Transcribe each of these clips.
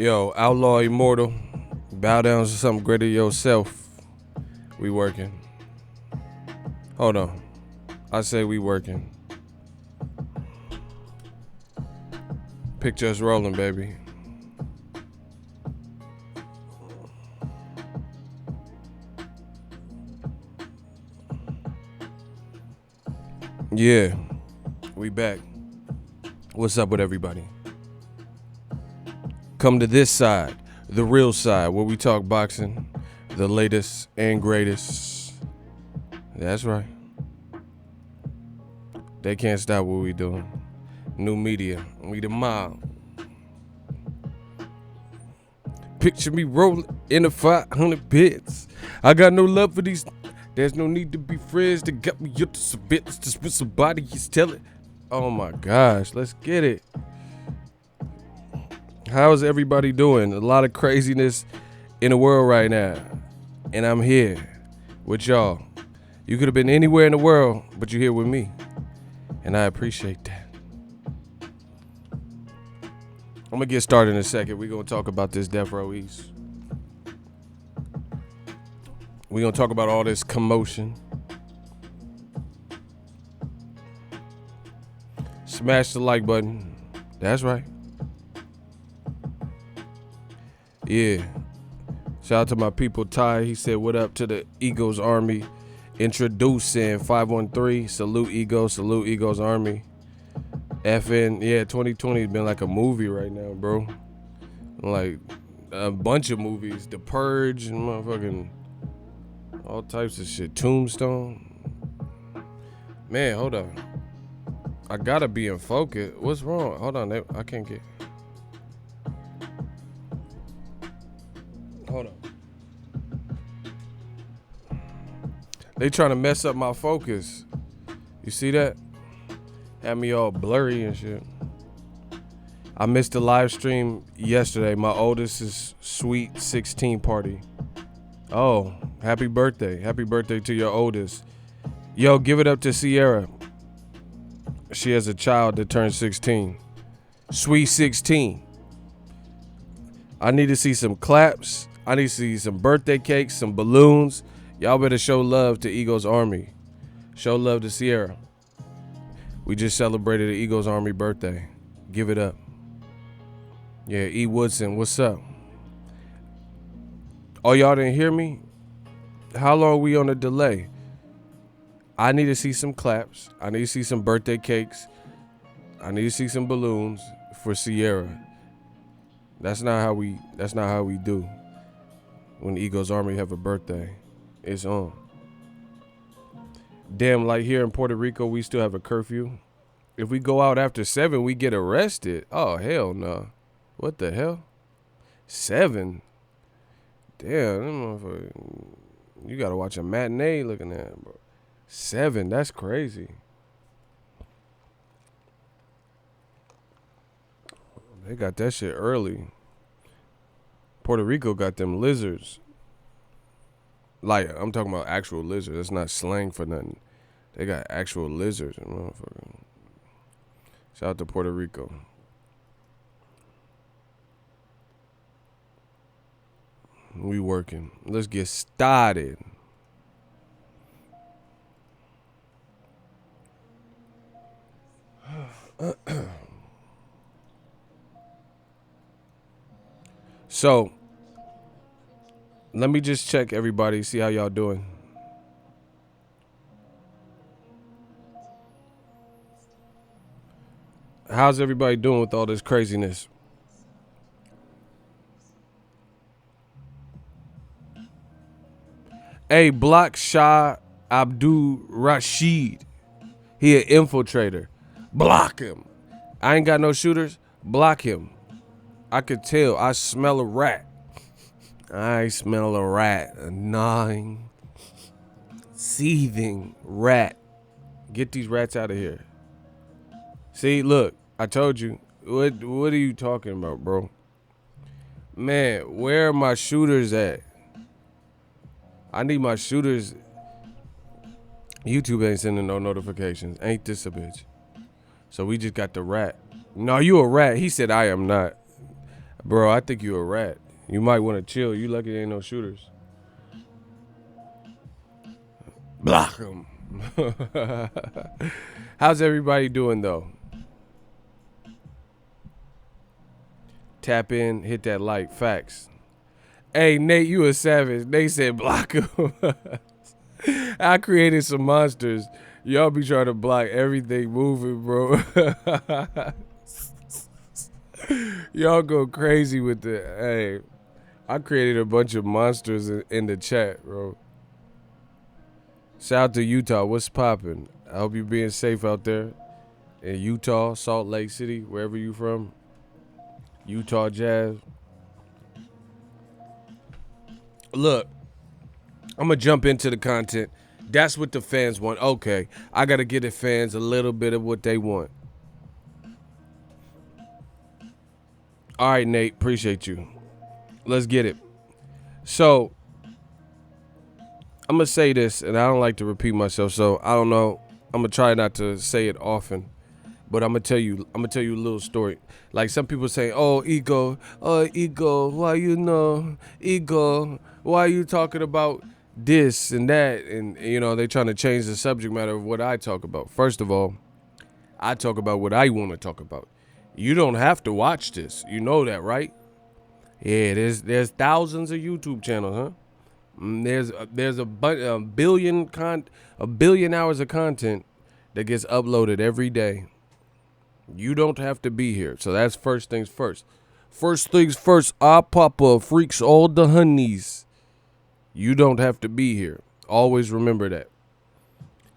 Yo, Outlaw Immortal, bow down to something greater than yourself. We working. Hold on. I say we working. Picture us rolling, baby. Yeah, we back. What's up with everybody? Come to this side, the real side, where we talk boxing, the latest and greatest. That's right. They can't stop what we doing. New media, we the mob. Picture me rolling in the 500 bits. I got no love for these. There's no need to be friends that got me up to some bits. Just with somebody is telling. Oh my gosh, let's get it. How's everybody doing? A lot of craziness in the world right now. And I'm here with y'all. You could have been anywhere in the world, but you're here with me. And I appreciate that. I'm going to get started in a second. We're going to talk about this Death Row East. We're going to talk about all this commotion. Smash the like button. That's right. Yeah. Shout out to my people, Ty. He said, what up to the Eagles Army? Introducing 513. Salute Eagles Army. FN, yeah, 2020 has been like a movie right now, bro. Like a bunch of movies. The Purge and motherfucking all types of shit. Tombstone. Man, hold on. I gotta be in focus. What's wrong? Hold on, I can't get. Hold on. They trying to mess up my focus. You see that? Had me all blurry and shit. I missed the live stream yesterday. My oldest's sweet 16 party. Oh, happy birthday. Happy birthday to your oldest. Yo, give it up to Sierra. She has a child that turned 16. Sweet 16. I need to see some claps. I need to see some birthday cakes, some balloons. Y'all better show love to Eagles Army. Show love to Sierra. We just celebrated the Eagles Army birthday. Give it up. Yeah, E. Woodson, what's up? Oh, y'all didn't hear me? How long we on a delay? I need to see some claps. I need to see some birthday cakes. I need to see some balloons for Sierra. That's not how we do when Eagles Army have a birthday. It's on. Damn, like here in Puerto Rico, we still have a curfew. If we go out after 7, we get arrested. Oh, hell no. What the hell? 7? Damn, you gotta watch a matinee looking at it, bro. 7, that's crazy. They got that shit early. Puerto Rico got them lizards. Like, I'm talking about actual lizards. That's not slang for nothing. They got actual lizards. Shout out to Puerto Rico. We working. Let's get started. So, let me just check everybody, see how y'all doing. How's everybody doing with all this craziness? Hey, block Shah Abdul Rashid. He an infiltrator. Block him. I ain't got no shooters. Block him. I could tell. I smell a rat. I smell a rat. A gnawing, seething rat. Get these rats out of here. See, look. I told you. What are you talking about, bro? Man, where are my shooters at? I need my shooters. YouTube ain't sending no notifications. Ain't this a bitch? So we just got the rat. No, you a rat. He said I am not. Bro, I think you a rat. You might want to chill. You lucky there ain't no shooters. Block them. How's everybody doing though? Tap in, hit that like. Facts. Hey, Nate, you a savage. Nate said block him. I created some monsters. Y'all be trying to block everything moving, bro. Y'all go crazy with it. Hey, I created a bunch of monsters in the chat, bro. Shout out to Utah. What's poppin'? I hope you're being safe out there in Utah, Salt Lake City, wherever you from. Utah Jazz. Look, I'm going to jump into the content. That's what the fans want. Okay, I got to give the fans a little bit of what they want. All right, Nate, appreciate you. Let's get it. So, I'm going to say this, and I don't like to repeat myself, so I don't know. I'm going to try not to say it often, but I'm going to tell you a little story. Like some people say, oh, ego, why ego, why are you talking about this and that? And, they trying to change the subject matter of what I talk about. First of all, I talk about what I want to talk about. You don't have to watch this. You know that, right? Yeah, there's thousands of YouTube channels, huh? There's a billion hours of content that gets uploaded every day. You don't have to be here. So that's first things first. First things first, our papa freaks all the honeys. You don't have to be here. Always remember that.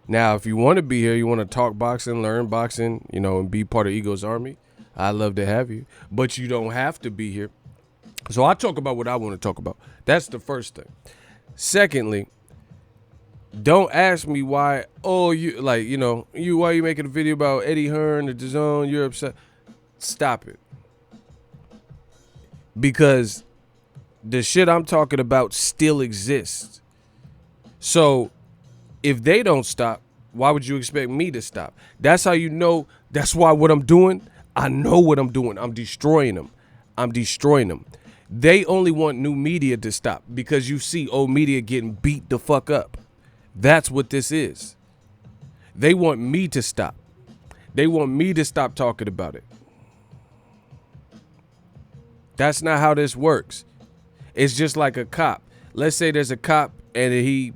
Now, if you want to be here, you want to talk boxing, learn boxing, and be part of Ego's army, I'd love to have you. But you don't have to be here. So I talk about what I want to talk about. That's the first thing. Secondly, don't ask me why, why are you making a video about Eddie Hearn, the DAZN, you're upset. Stop it. Because the shit I'm talking about still exists. So if they don't stop, why would you expect me to stop? That's how you know. That's why what I'm doing, I know what I'm doing. I'm destroying them. They only want new media to stop because you see old media getting beat the fuck up. That's what this is. They want me to stop. They want me to stop talking about it. That's not how this works. It's just like a cop. Let's say there's a cop and he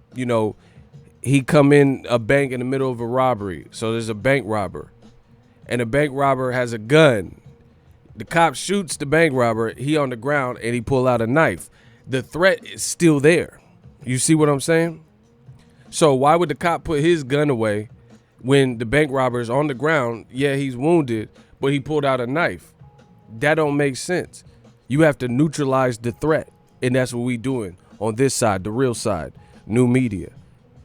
come in a bank in the middle of a robbery. So there's a bank robber and the bank robber has a gun. The cop shoots the bank robber. He on the ground and he pull out a knife. The threat is still there. You see what I'm saying? So why would the cop put his gun away when the bank robber is on the ground? Yeah, he's wounded, but he pulled out a knife. That don't make sense. You have to neutralize the threat. And that's what we doing on this side, the real side, new media.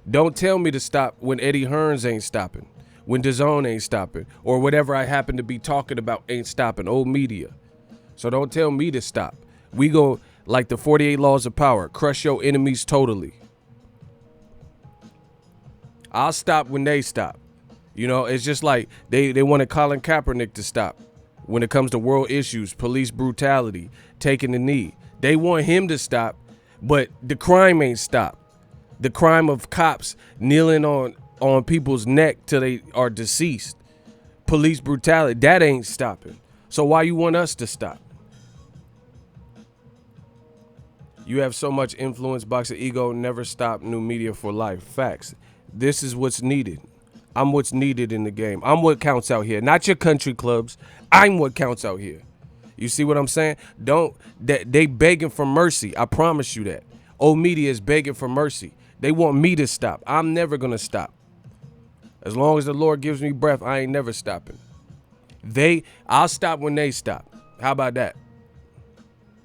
Don't tell me to stop when Eddie Hearns ain't stopping, when DAZN ain't stopping, or whatever I happen to be talking about ain't stopping, old media. So don't tell me to stop. We go like the 48 laws of power, crush your enemies totally. I'll stop when they stop. It's just like they wanted Colin Kaepernick to stop when it comes to world issues, police brutality, taking the knee. They want him to stop, but the crime ain't stopped. The crime of cops kneeling on people's neck till they are deceased. Police brutality, that ain't stopping. So why you want us to stop? You have so much influence, boxing ego, never stop, new media for life. Facts. This is what's needed. I'm what's needed in the game. I'm what counts out here. Not your country clubs. I'm what counts out here. You see what I'm saying? They begging for mercy. I promise you that. Old media is begging for mercy. They want me to stop. I'm never going to stop. As long as the Lord gives me breath, I ain't never stopping. I'll stop when they stop. How about that?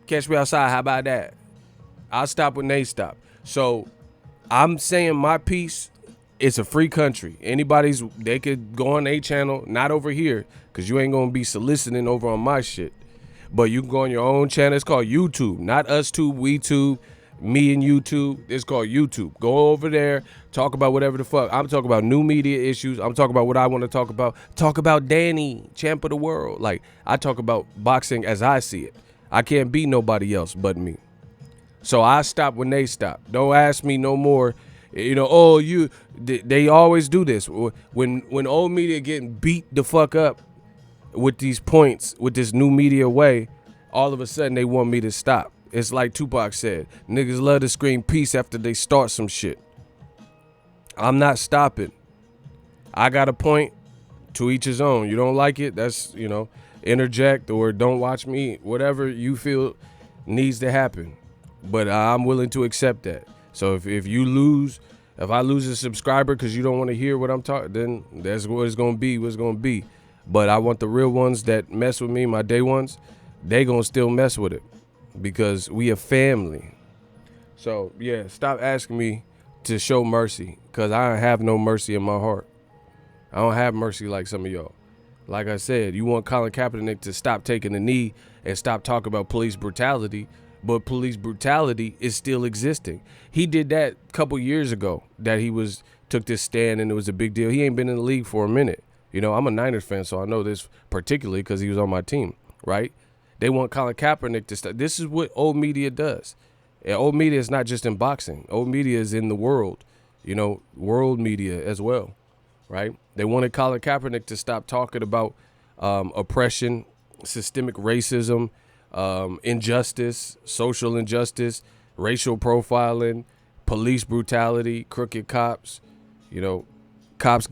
Catch me outside. How about that? I'll stop when they stop. So I'm saying my piece. It's a free country. They could go on a channel, not over here, because you ain't going to be soliciting over on my shit. But you can go on your own channel. It's called YouTube, not us tube, we tube, me and YouTube. It's called YouTube. Go over there, talk about whatever the fuck. I'm talking about new media issues. I'm talking about what I want to talk about. Talk about Danny, champ of the world. Like, I talk about boxing as I see it. I can't be nobody else but me. So I stop when they stop. Don't ask me no more. Oh, they always do this. When old media getting beat the fuck up with these points, with this new media way, all of a sudden they want me to stop. It's like Tupac said, niggas love to scream peace after they start some shit. I'm not stopping. I got a point, to each his own. You don't like it, that's, interject or don't watch me, whatever you feel needs to happen. But I'm willing to accept that. So if I lose a subscriber because you don't want to hear what I'm talking, then that's what it's going to be, But I want the real ones that mess with me, my day ones, they going to still mess with it because we a family. So, yeah, stop asking me to show mercy because I don't have no mercy in my heart. I don't have mercy like some of y'all. Like I said, you want Colin Kaepernick to stop taking the knee and stop talking about police brutality, but police brutality is still existing. He did that a couple years ago that took this stand and it was a big deal. He ain't been in the league for a minute. I'm a Niners fan, so I know this particularly because he was on my team, right? They want Colin Kaepernick to stop. This is what old media does. And old media is not just in boxing. Old media is in the world, world media as well, right? They wanted Colin Kaepernick to stop talking about oppression, systemic racism, injustice, social injustice, racial profiling, police brutality, crooked cops, cops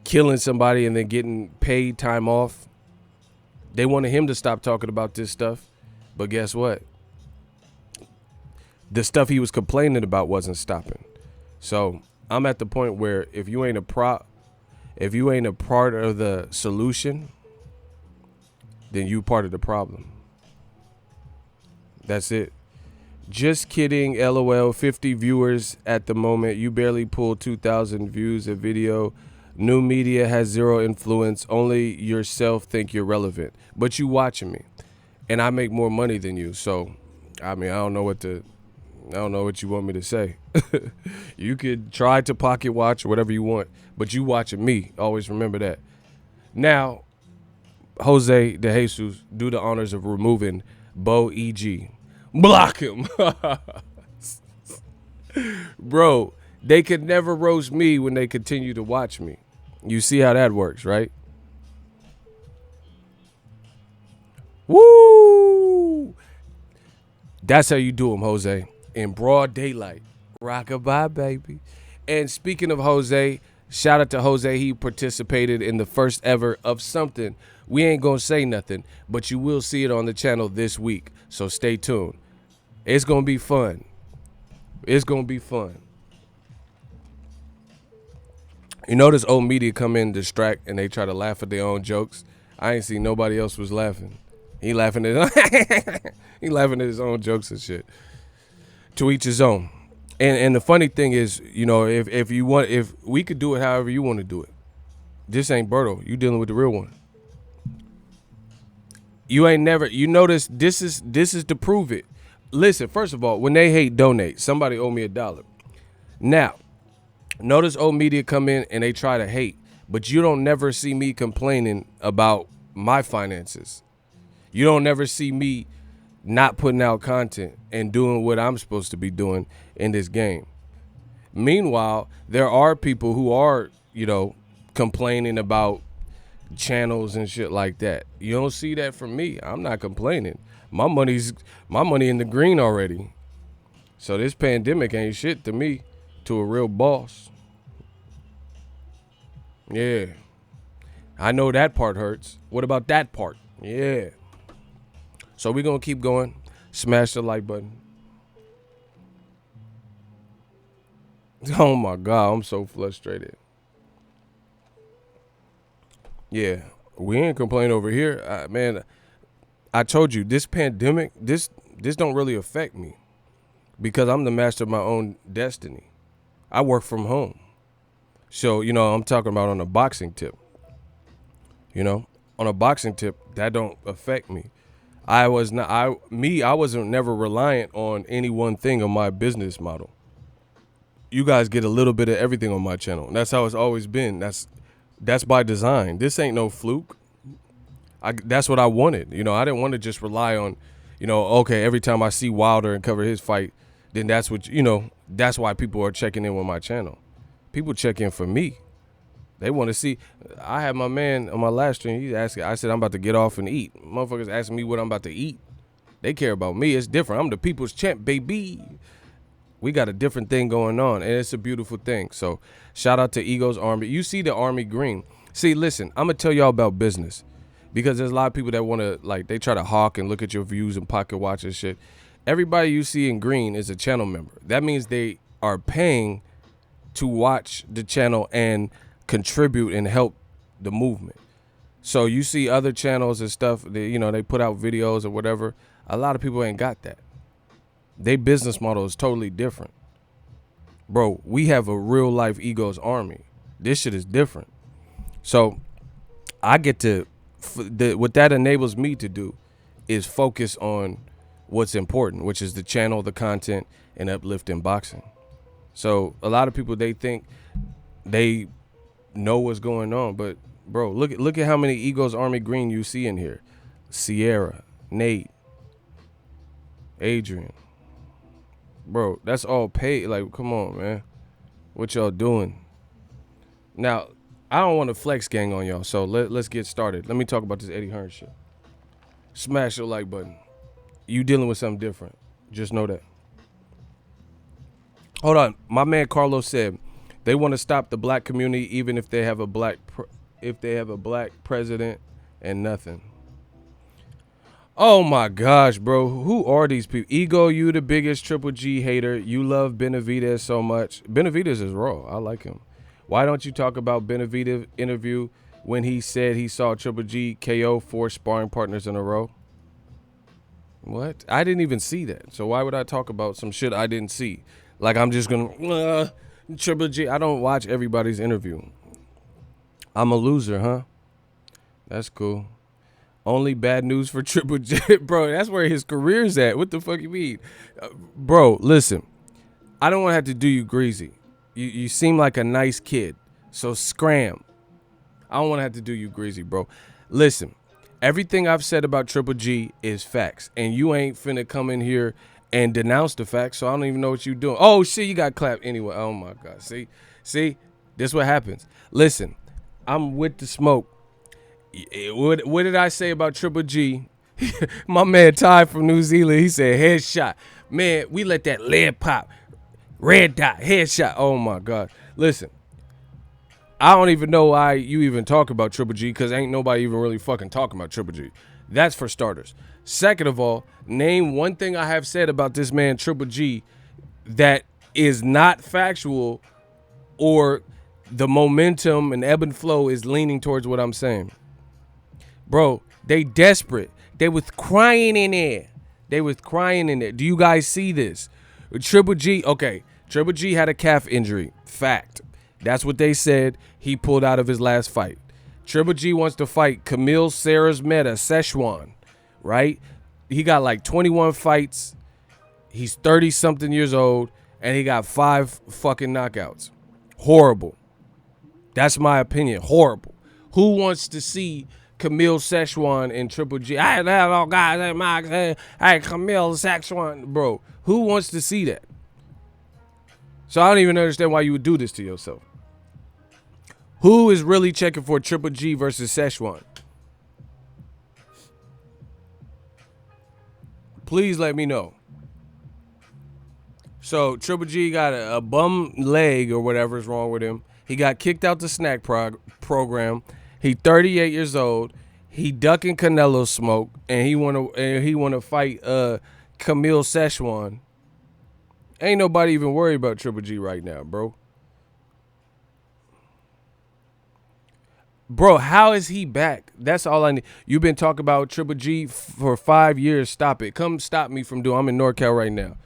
killing somebody and then getting paid time off. They wanted him to stop talking about this stuff, but guess what? The stuff he was complaining about wasn't stopping. So I'm at the point where if you ain't a part of the solution, then you part of the problem. That's it. Just kidding, LOL. 50 viewers at the moment. You barely pulled 2,000 views a video. New media has zero influence. Only yourself think you're relevant. But you watching me. And I make more money than you. So, I don't know what you want me to say. You could try to pocket watch or whatever you want. But you watching me. Always remember that. Now, Jose de Jesus, do the honors of removing Bo E.G. Block him. Bro, they could never roast me when they continue to watch me. You see how that works, right? Woo! That's how you do them, Jose. In broad daylight. Rockabye, baby. And speaking of Jose, shout out to Jose. He participated in the first ever of something. We ain't going to say nothing, but you will see it on the channel this week. So stay tuned. It's going to be fun. It's going to be fun. You notice old media come in, distract, and they try to laugh at their own jokes. I ain't seen nobody else was laughing. He laughing at his own jokes and shit. To each his own. And the funny thing is, if we could do it however you want to do it. This ain't Berto. You dealing with the real one. You notice this is to prove it. Listen, first of all, when they hate, donate. Somebody owe me $1. Now, notice old media come in and they try to hate, but you don't never see me complaining about my finances. You don't never see me not putting out content and doing what I'm supposed to be doing in this game. Meanwhile, there are people who are, complaining about channels and shit like that. You don't see that from me. I'm not complaining. My money in the green already. So this pandemic ain't shit to me, to a real boss. Yeah. I know that part hurts. What about that part? Yeah. So we're going to keep going. Smash the like button. Oh my God, I'm so frustrated. Yeah, we ain't complaining over here. Man, I told you, this pandemic, this don't really affect me because I'm the master of my own destiny. I work from home. So, I'm talking about on a boxing tip. On a boxing tip, that don't affect me. I wasn't never reliant on any one thing on my business model. You guys get a little bit of everything on my channel. That's how it's always been. That's by design. This ain't no fluke. That's what I wanted. You know, I didn't want to just rely on, okay, every time I see Wilder and cover his fight, then that's what, that's why people are checking in with my channel. People check in for me. They want to see. I had my man on my last stream. He's asking. I said I'm about to get off and eat. Motherfuckers asking me what I'm about to eat. They care about me. It's different. I'm the people's champ, baby. We got a different thing going on, and it's a beautiful thing. So shout out to Ego's Army. You see the Army green. See, listen, I'm gonna tell y'all about business because there's a lot of people that want to they try to hawk and look at your views and pocket watch and shit. Everybody you see in green is a channel member. That means they are paying to watch the channel and contribute and help the movement. So you see other channels and stuff, they put out videos or whatever. A lot of people ain't got that. Their business model is totally different. Bro, we have a real life Ego's Army. This shit is different. So I get to, what that enables me to do is focus on what's important, which is the channel, the content, and uplifting boxing. So a lot of people, they think they know what's going on, but bro, look at how many Ego's Army green you see in here. Sierra, Nate, Adrian. Bro, that's all paid. Like, come on, man. What y'all doing? Now, I don't want to flex gang on y'all, so let's get started. Let me talk about this Eddie Hearn shit. Smash your like button. You dealing with something different. Just know that. Hold on. My man Carlos said they want to stop the black community even if they have a black president and nothing. Oh my gosh, bro. Who are these people? Ego, you the biggest Triple G hater. You love Benavidez so much. Benavidez is raw. I like him. Why don't you talk about Benavidez interview when he said he saw Triple G KO 4 sparring partners in a row? What? I didn't even see that. So why would I talk about some shit I didn't see? Like I'm just gonna Triple G. I don't watch everybody's interview. I'm a loser, huh? That's cool. Only bad news for Triple G. Bro, that's where his career's at. What the fuck you mean? Bro, listen. I don't want to have to do you greasy. You seem like a nice kid. So scram. I don't want to have to do you greasy, bro. Listen. Everything I've said about Triple G is facts. And you ain't finna come in here and denounce the facts, so I don't even know what you're doing. Oh, shit, you got clapped anyway. Oh, my God. See? This what happens. Listen, I'm with the smoke. What did I say about Triple G? My man Ty from New Zealand, he said headshot. Man, we let that lead pop. Red dot, headshot. Oh, my God. Listen, I don't even know why you even talk about Triple G because ain't nobody even really fucking talking about Triple G. That's for starters. Second of all, name one thing I have said about this man Triple G that is not factual or the momentum and ebb and flow is leaning towards what I'm saying. Bro, they desperate. They was crying in there. Do you guys see this? Triple G, okay. Triple G had a calf injury. Fact. That's what they said. He pulled out of his last fight. Triple G wants to fight Camille Meta Szechuan, right? He got like 21 fights. He's 30-something years old, and he got 5 fucking knockouts. Horrible. That's my opinion. Horrible. Who wants to see Camille Szechuan and Triple G? Hey, Camille Szechuan. Bro, who wants to see that? So I don't even understand why you would do this to yourself. Who is really checking for Triple G versus Szechuan? Please let me know. So Triple G got a bum leg or whatever's wrong with him. He got kicked out the snack program. He 38 years old. He ducking Canelo smoke, and he wanna fight Camille Szechuan. Ain't nobody even worried about Triple G right now, bro. Bro, how is he back? That's all I need. You've been talking about Triple G for 5 years. Stop it. Come stop me from doing. I'm in NorCal right now.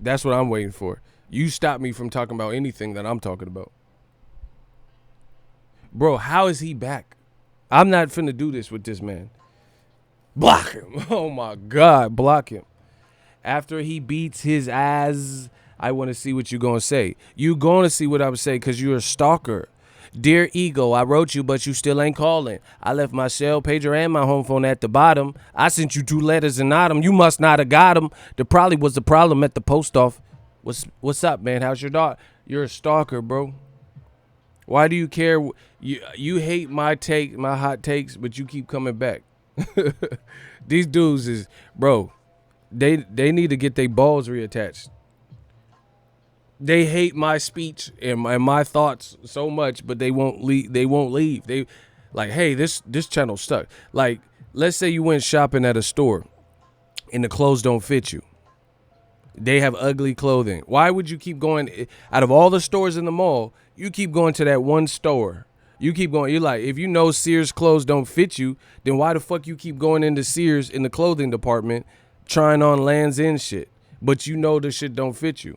That's what I'm waiting for. You stop me from talking about anything that I'm talking about. Bro, how is he back? I'm not finna do this with this man. Block him. Oh, my God. Block him. After he beats his ass, I want to see what you're going to say. You're going to see what I would say because you're a stalker. Dear Ego, I wrote you, but you still ain't calling. I left my cell pager and my home phone at the bottom. I sent you 2 letters and not them. You must not have got them. There probably was a problem at the post office. What's up, man? How's your dog? You're a stalker, bro. Why do you care? You hate my hot takes, but you keep coming back. These dudes is, bro, they need to get their balls reattached. They hate my speech and my thoughts so much, but they won't leave. They like, hey, this channel stuck. Like, let's say you went shopping at a store and the clothes don't fit you. They have ugly clothing. Why would you keep going? Out of all the stores in the mall, you keep going to that one store. You keep going. You're like, if you know Sears clothes don't fit you, then why the fuck you keep going into Sears in the clothing department trying on Lands' End shit, but you know the shit don't fit you?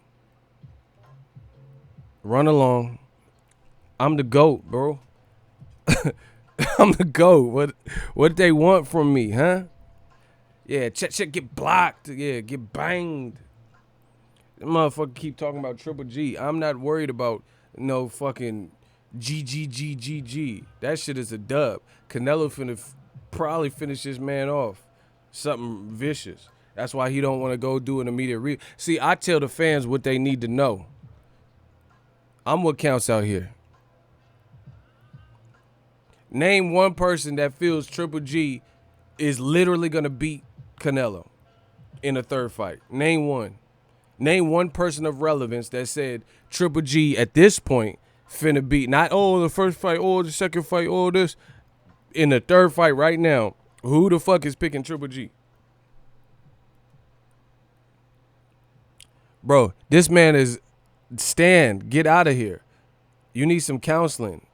Run along. I'm the GOAT, bro. I'm the GOAT. What they want from me, huh? Yeah, check, get blocked. Yeah, get banged. That motherfucker keep talking about Triple G. I'm not worried about no fucking GGGGG. That shit is a dub. Canelo finna probably finish this man off. Something vicious. That's why he don't want to go do an immediate See, I tell the fans what they need to know. I'm what counts out here. Name one person that feels Triple G is literally going to beat Canelo in a third fight. Name one. Name one person of relevance that said Triple G at this point finna beat, not, oh, the first fight, oh, the second fight, oh, this. In the third fight right now, who the fuck is picking Triple G? Bro, this man is, get out of here. You need some counseling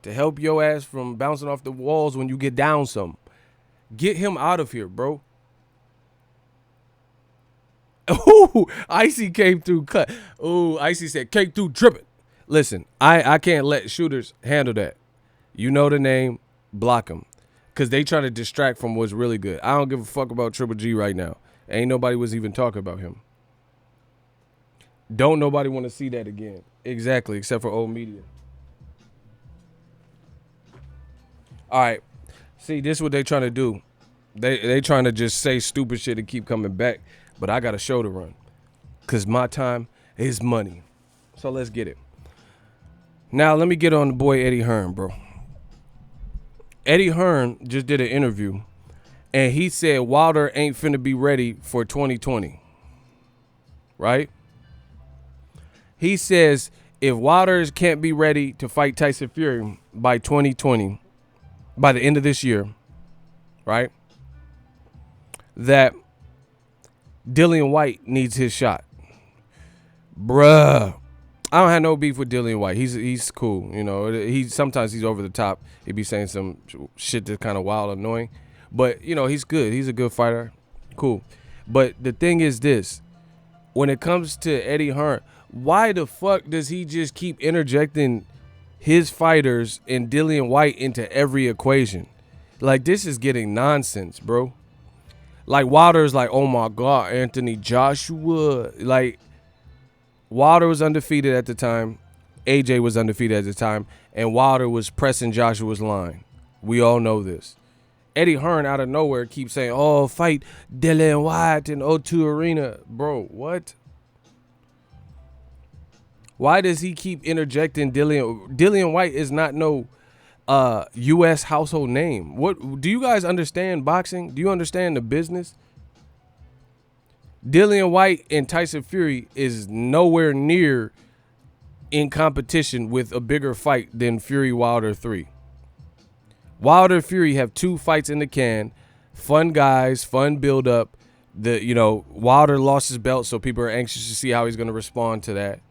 to help your ass from bouncing off the walls when you get down some. Get him out of here, bro. Ooh, Icy came through cut. Ooh, Icy said, came through dripping. Listen, I can't let shooters handle that. You know the name, block them. Because they try to distract from what's really good. I don't give a fuck about Triple G right now. Ain't nobody was even talking about him. Don't nobody want to see that again. Exactly, except for old media. All right. See, this is what they trying to do. They trying to just say stupid shit and keep coming back. But I got a show to run. Because my time is money. So let's get it. Now, let me get on the boy Eddie Hearn, bro. Eddie Hearn just did an interview. And he said Wilder ain't finna be ready for 2020. Right? He says if Wilder can't be ready to fight Tyson Fury by 2020, by the end of this year, right, that Dillian White needs his shot. Bruh. I don't have no beef with Dillian White. He's cool. You know, sometimes he's over the top. He be saying some shit that's kind of wild, annoying. But, you know, he's good. He's a good fighter. Cool. But the thing is this. When it comes to Eddie Hearn, why the fuck does he just keep interjecting his fighters and Dillian White into every equation? Like, this is getting nonsense, bro. Like, Wilder's like, oh my God, Anthony Joshua. Like, Wilder was undefeated at the time. AJ was undefeated at the time. And Wilder was pressing Joshua's line. We all know this. Eddie Hearn out of nowhere keeps saying, oh, fight Dillian White in O2 Arena. Bro, what? Why does he keep interjecting Dillian? Dillian White is not no U.S. household name. What do you guys understand boxing? Do you understand the business? Dillian White and Tyson Fury is nowhere near in competition with a bigger fight than Fury Wilder 3. Wilder Fury have 2 fights in the can. Fun guys, fun build up. Wilder lost his belt, so people are anxious to see how he's going to respond to that.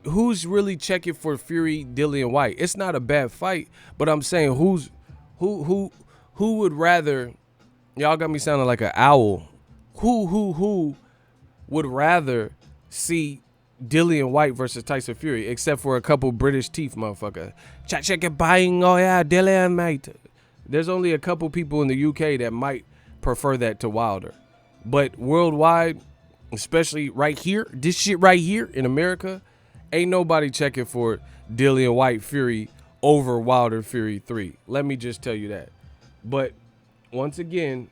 Who's really checking for Fury Dillian White? It's not a bad fight, but I'm saying who would rather? Y'all got me sounding like an owl. Who would rather see Dillian White versus Tyson Fury, except for a couple British teeth, motherfucker? Check it, buying, oh yeah, Dillian, mate. There's only a couple people in the UK that might prefer that to Wilder, but worldwide, especially right here, this shit right here in America, Ain't nobody checking for Dillian White Fury over Wilder Fury 3. Let me just tell you that. But once again,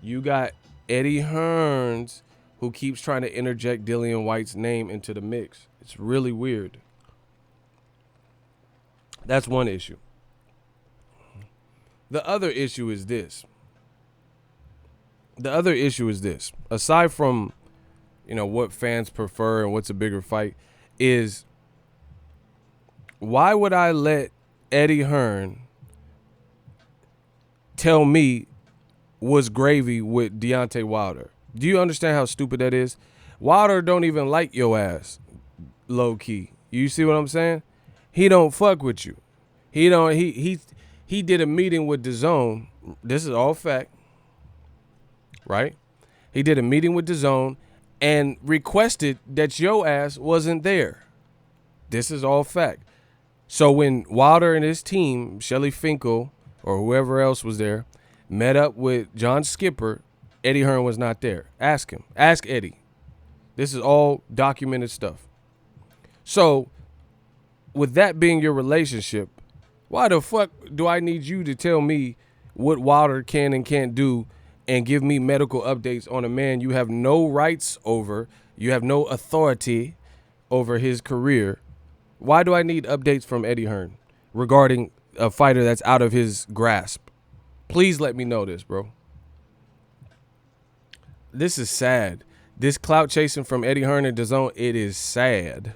you got Eddie Hearns who keeps trying to interject Dillian White's name into the mix. It's really weird. That's one issue. The other issue is this. Aside from, what fans prefer and what's a bigger fight, is why would I let Eddie Hearn tell me what's gravy with Deontay Wilder? Do you understand how stupid that is? Wilder don't even like your ass, low key. You see what I'm saying? He don't fuck with you. He did a meeting with DAZN. This is all fact, right? He did a meeting with DAZN and requested that your ass wasn't there. This is all fact. So when Wilder and his team, Shelly Finkel or whoever else was there, met up with John Skipper, Eddie Hearn was not there. Ask him. Ask Eddie. This is all documented stuff. So with that being your relationship, why the fuck do I need you to tell me what Wilder can and can't do and give me medical updates on a man you have no rights over, you have no authority over his career? Why do I need updates from Eddie Hearn regarding a fighter that's out of his grasp? Please let me know this, bro. This is sad. This clout chasing from Eddie Hearn and DAZN, it is sad.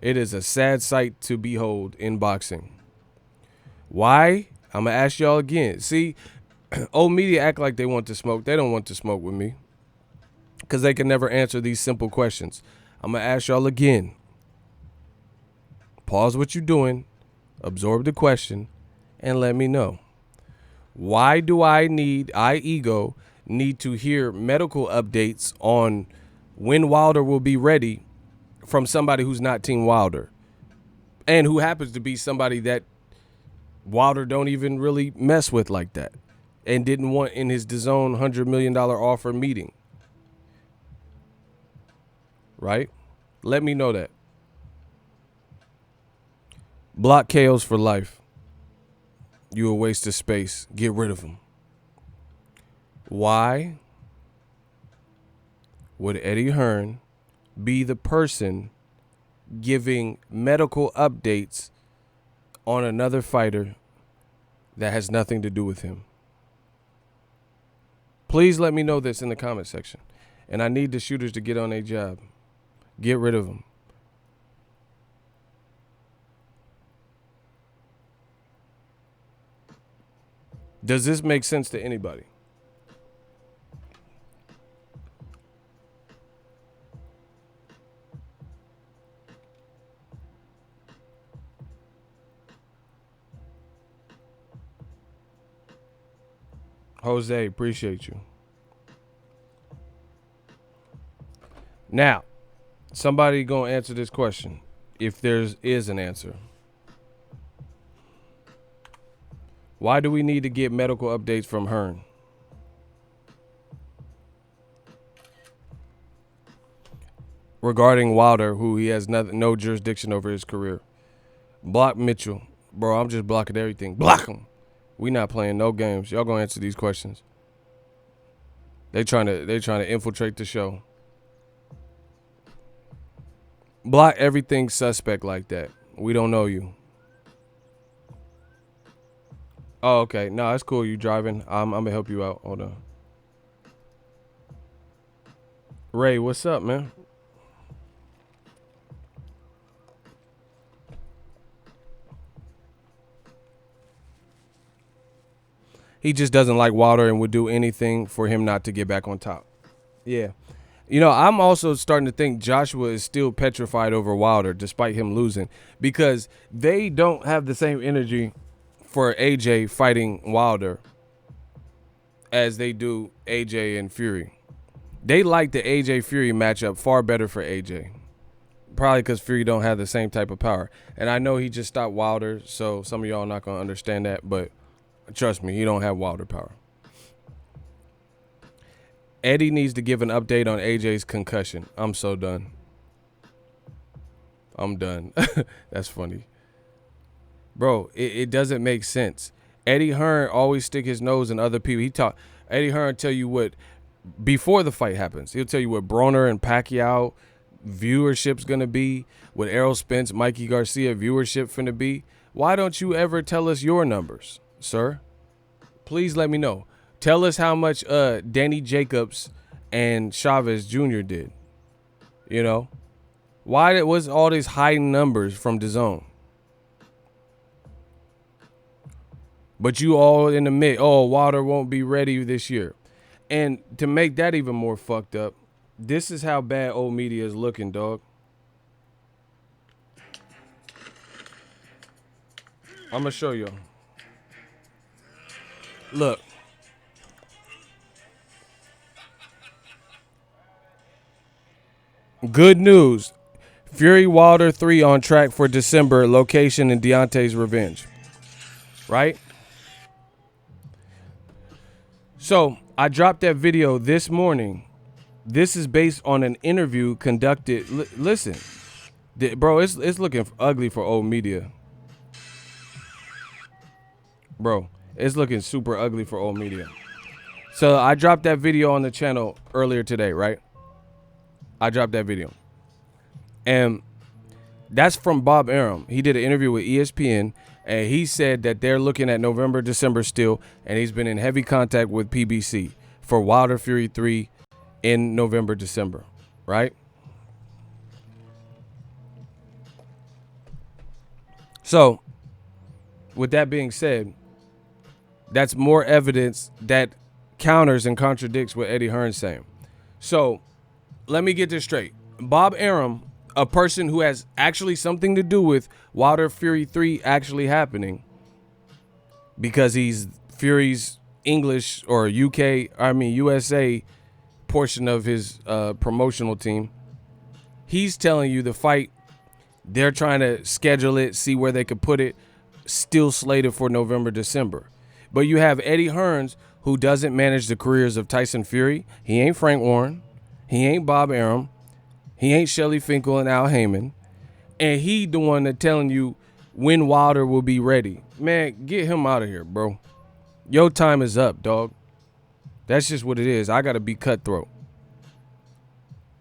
It is a sad sight to behold in boxing. Why? I'm going to ask y'all again. See, old media act like they want to smoke. They don't want to smoke with me because they can never answer these simple questions. I'm going to ask y'all again. Pause what you're doing, absorb the question, and let me know. Why do ego, need to hear medical updates on when Wilder will be ready from somebody who's not Team Wilder and who happens to be somebody that Wilder don't even really mess with like that and didn't want in his DAZN $100 million offer meeting? Right? Let me know that. Block KOs for life. You a waste of space. Get rid of them. Why would Eddie Hearn be the person giving medical updates on another fighter that has nothing to do with him? Please let me know this in the comment section. And I need the shooters to get on their job. Get rid of them. Does this make sense to anybody? Jose, appreciate you. Now, somebody gonna answer this question, if there is an answer. Why do we need to get medical updates from Hearn? Regarding Wilder, who he has no jurisdiction over his career. Block Mitchell. Bro, I'm just blocking everything. Block him. We not playing no games. Y'all gonna answer these questions. They trying to infiltrate the show. Block everything suspect like that. We don't know you. Oh, okay. No, that's cool. You driving. I'm going to help you out. Hold on. Ray, what's up, man? He just doesn't like Wilder and would do anything for him not to get back on top. Yeah. I'm also starting to think Joshua is still petrified over Wilder despite him losing because they don't have the same energy for AJ fighting Wilder as they do AJ and Fury. They like the AJ Fury matchup far better for AJ. Probably because Fury don't have the same type of power. And I know he just stopped Wilder, so some of y'all are not going to understand that, but trust me, he don't have Wilder power. Eddie needs to give an update on AJ's concussion. I'm so done. I'm done. That's funny. Bro, it doesn't make sense. Eddie Hearn always stick his nose in other people. Eddie Hearn tell you what, before the fight happens, he'll tell you what Broner and Pacquiao viewership's gonna be, what Errol Spence, Mikey Garcia viewership finna be. Why don't you ever tell us your numbers, sir? Please let me know. Tell us how much Danny Jacobs and Chavez Jr. did. You know? Why was all these high numbers from DAZN? But you all in the mid, oh, Wilder won't be ready this year. And to make that even more fucked up, this is how bad old media is looking, dog. I'm going to show you. Look. Good news. Fury Wilder 3 on track for December. Location in Deontay's revenge. Right? So, I dropped that video this morning. This is based on an interview conducted. Listen. Bro, it's looking ugly for old media. Bro, it's looking super ugly for old media. So, I dropped that video on the channel earlier today, right? I dropped that video. And that's from Bob Arum. He did an interview with ESPN, and he said that they're looking at November, December still, and he's been in heavy contact with PBC for Wilder Fury 3 in November, December, right? So, with that being said, that's more evidence that counters and contradicts what Eddie Hearn's saying. So, let me get this straight. Bob Arum, a person who has actually something to do with Wilder Fury 3 actually happening, because he's Fury's English or USA portion of his promotional team. He's telling you the fight, they're trying to schedule it, see where they could put it, still slated for November, December. But you have Eddie Hearn, who doesn't manage the careers of Tyson Fury. He ain't Frank Warren. He ain't Bob Arum. He ain't Shelly Finkel and Al Heyman. And he the one that telling you when Wilder will be ready. Man, get him out of here, bro. Your time is up, dog. That's just what it is. I got to be cutthroat.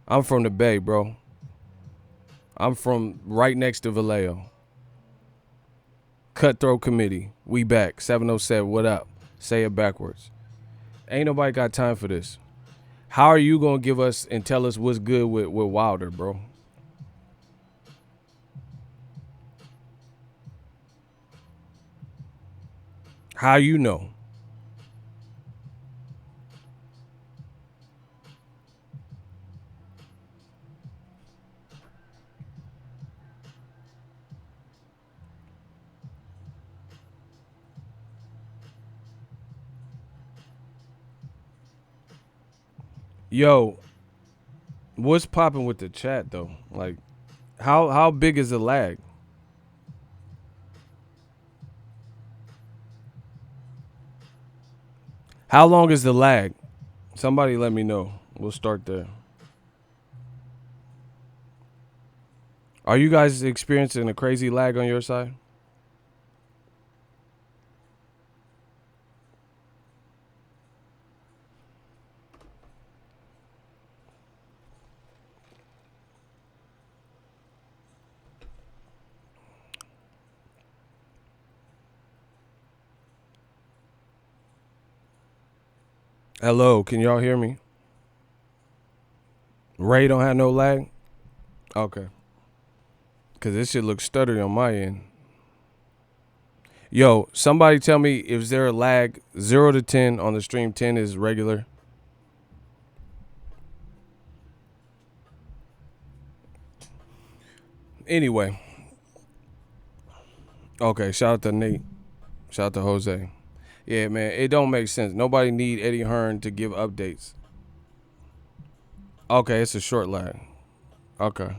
I'm from the Bay, bro. I'm from right next to Vallejo. Cutthroat Committee. We back. 707. What up? Say it backwards. Ain't nobody got time for this. How are you going to give us and tell us what's good with Wilder, bro? How you know? Yo, what's popping with the chat though? Like, how big is the lag? How long is the lag? Somebody let me know. We'll start there. Are you guys experiencing a crazy lag on your side? Hello, can y'all hear me? Ray don't have no lag? Okay. Because this shit looks stuttery on my end. Yo, somebody tell me, is there a lag 0 to 10 on the stream? 10 is regular. Anyway. Okay, shout out to Nate. Shout out to Jose. Yeah, man, it don't make sense. Nobody need Eddie Hearn to give updates. Okay, it's a short lag. Okay.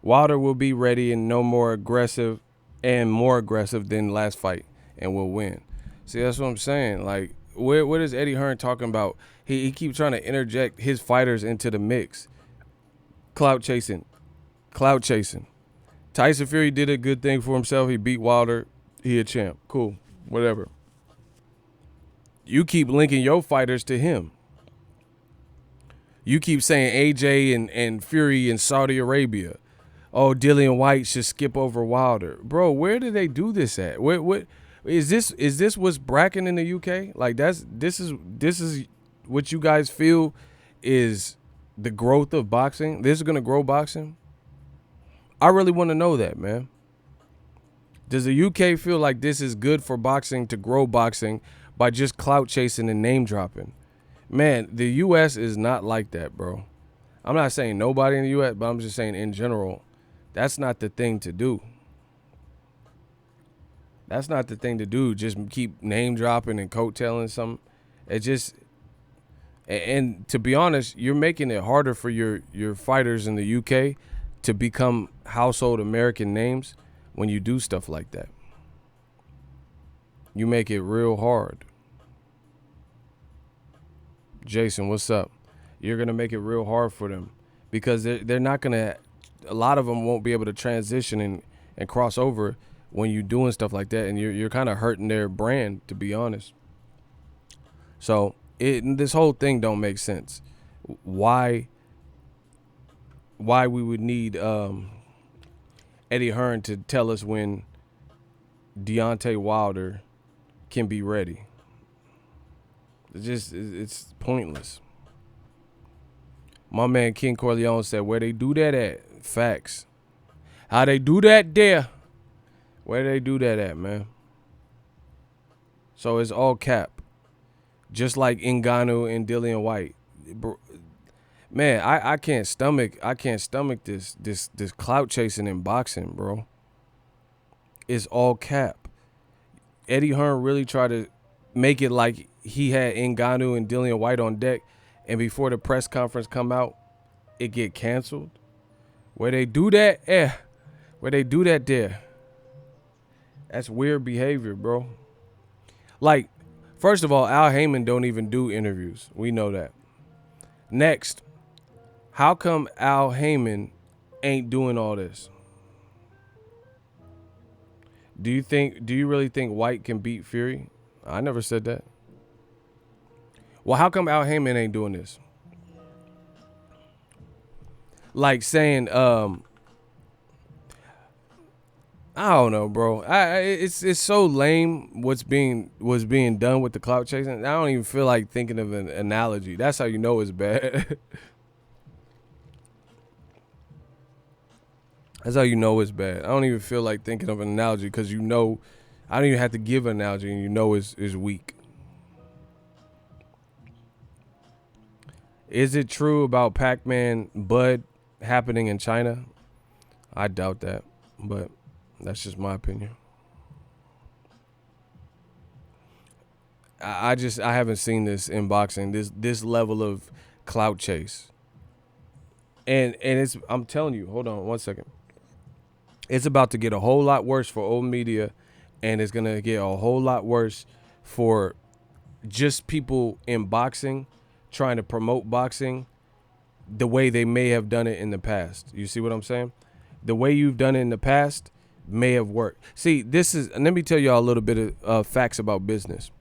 Wilder will be ready and more aggressive than last fight and will win. See, that's what I'm saying. Like, what is Eddie Hearn talking about? He keeps trying to interject his fighters into the mix. Clout chasing. Clout chasing. Tyson Fury did a good thing for himself. He beat Wilder. He a champ. Cool. Whatever. You keep linking your fighters to him. You keep saying AJ and Fury in Saudi Arabia. Oh, Dillian White should skip over Wilder. Bro, where do they do this at? What is this? Is this what's bracking in the UK? Like this is what you guys feel is the growth of boxing? This is gonna grow boxing? I really want to know that, man. Does the UK feel like this is good for boxing to grow boxing by just clout chasing and name dropping? Man, the US is not like that, bro. I'm not saying nobody in the US, but I'm just saying in general, that's not the thing to do. That's not the thing to do. Just keep name dropping and coattailing something. It just, and to be honest, you're making it harder for your fighters in the UK to become household American names when you do stuff like that. You make it real hard. Jason, what's up? You're going to make it real hard for them because they're not going to, a lot of them won't be able to transition and cross over when you're doing stuff like that, and you're kind of hurting their brand, to be honest. So this whole thing don't make sense. Why we would need Eddie Hearn to tell us when Deontay Wilder can be ready. It's pointless. My man King Corleone said, where they do that at? Facts. How they do that there? Where they do that at, man? So it's all cap. Just like Ngannou and Dillian White. Man, I can't stomach this clout chasing in boxing, bro. It's all cap. Eddie Hearn really tried to make it like he had Ngannou and Dillian White on deck, and before the press conference come out, it get canceled. Where they do that, where they do that there. That's weird behavior, bro. Like, first of all, Al Heyman don't even do interviews. We know that. Next, how come Al Heyman ain't doing all this? Do you really think White can beat Fury? I never said that. Well, how come Al Heyman ain't doing this? Like saying, I don't know, bro. It's so lame what's being done with the clout chasing. I don't even feel like thinking of an analogy. That's how you know it's bad. That's how you know it's bad. I don't even feel like thinking of an analogy because you know, I don't even have to give an analogy and you know it's weak. Is it true about Pac-Man Bud happening in China? I doubt that, but that's just my opinion. I haven't seen this in boxing, this level of clout chase. And it's, I'm telling you, hold on one second. It's about to get a whole lot worse for old media, and it's going to get a whole lot worse for just people in boxing trying to promote boxing the way they may have done it in the past. You see what I'm saying? The way you've done it in the past may have worked. See, this is, and let me tell y'all a little bit of facts about business.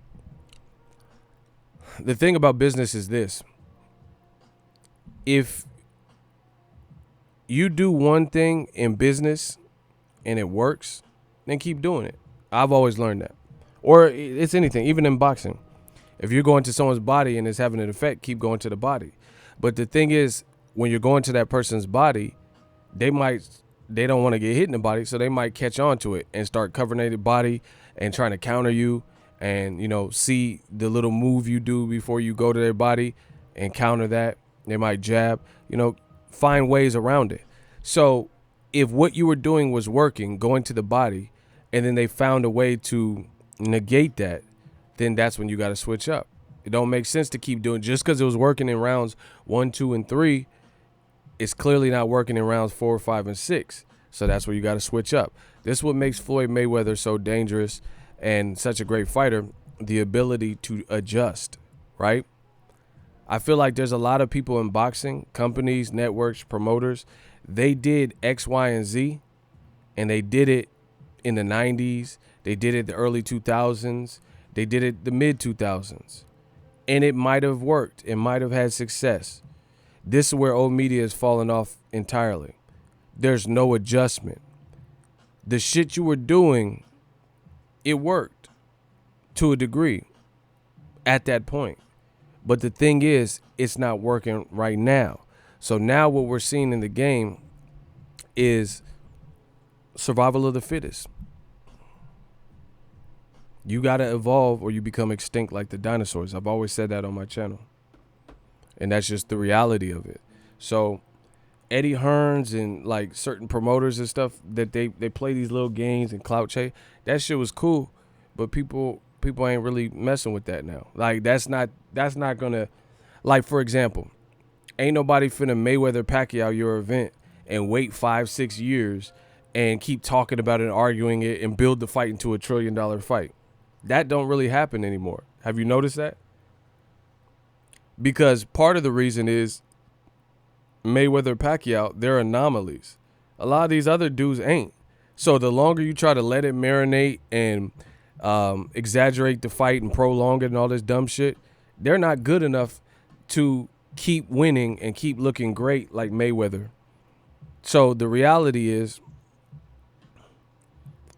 The thing about business is this. If you do one thing in business and it works, then keep doing it. I've always learned that. Or it's anything, even in boxing. If you're going to someone's body and it's having an effect, keep going to the body. But the thing is, when you're going to that person's body, they don't want to get hit in the body, so they might catch on to it and start covering their body and trying to counter you and, you know, see the little move you do before you go to their body and counter that. They might jab, you know, find ways around it. So if what you were doing was working, going to the body, and then they found a way to negate that, then that's when you got to switch up. It don't make sense to keep doing, just because it was working in rounds 1, 2, and 3, it's clearly not working in rounds 4, 5, and 6. So that's where you got to switch up. This is what makes Floyd Mayweather so dangerous and such a great fighter, the ability to adjust, right? I feel like there's a lot of people in boxing, companies, networks, promoters. They did X, Y, and Z, and they did it in the 90s. They did it the early 2000s. They did it the mid 2000s. And it might have worked. It might have had success. This is where old media has fallen off entirely. There's no adjustment. The shit you were doing, it worked to a degree at that point. But the thing is, it's not working right now. So now what we're seeing in the game is survival of the fittest. You got to evolve or you become extinct like the dinosaurs. I've always said that on my channel. And that's just the reality of it. So Eddie Hearns and like certain promoters and stuff that they play these little games and Clout chase, that shit was cool. But people ain't really messing with that now. Like that's not gonna, like for example, ain't nobody finna Mayweather Pacquiao your event and wait 5-6 years and keep talking about it and arguing it and build the fight into $1 trillion fight. That don't really happen anymore. Have you noticed that? Because part of the reason is Mayweather Pacquiao, they're anomalies. A lot of these other dudes ain't. So the longer you try to let it marinate and exaggerate the fight and prolong it and all this dumb shit, they're not good enough to keep winning and keep looking great like Mayweather. So the reality is,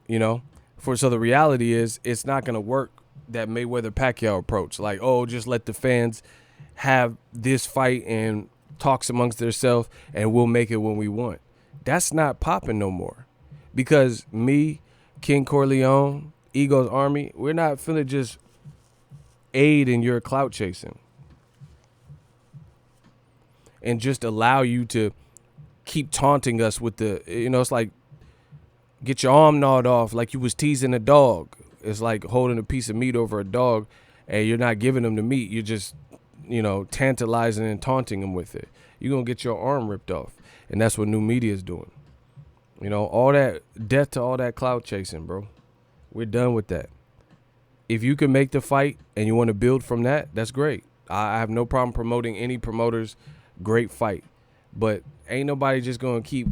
the reality is it's not going to work, that Mayweather Pacquiao approach. Like, oh, just let the fans have this fight and talks amongst themselves and we'll make it when we want. That's not popping no more. Because me, King Corleone, Ego's Army, we're not finna just aid in your clout chasing and just allow you to keep taunting us with the, it's like get your arm gnawed off like you was teasing a dog. It's like holding a piece of meat over a dog and you're not giving them the meat. You're just, tantalizing and taunting them with it. You're going to get your arm ripped off. And that's what new media is doing. All that, death to all that clout chasing, bro. We're done with that. If you can make the fight and you want to build from that, that's great. I have no problem promoting any promoter's great fight. But ain't nobody just going to keep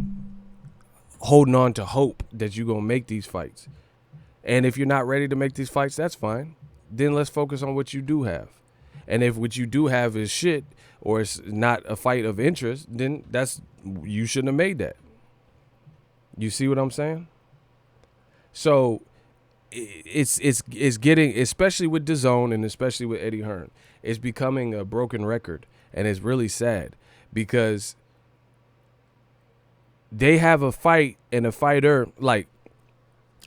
holding on to hope that you're going to make these fights. And if you're not ready to make these fights, that's fine. Then let's focus on what you do have. And if what you do have is shit or it's not a fight of interest, then you shouldn't have made that. You see what I'm saying? So it's getting, especially with DAZN and especially with Eddie Hearn, it's becoming a broken record. And it's really sad because they have a fight and a fighter like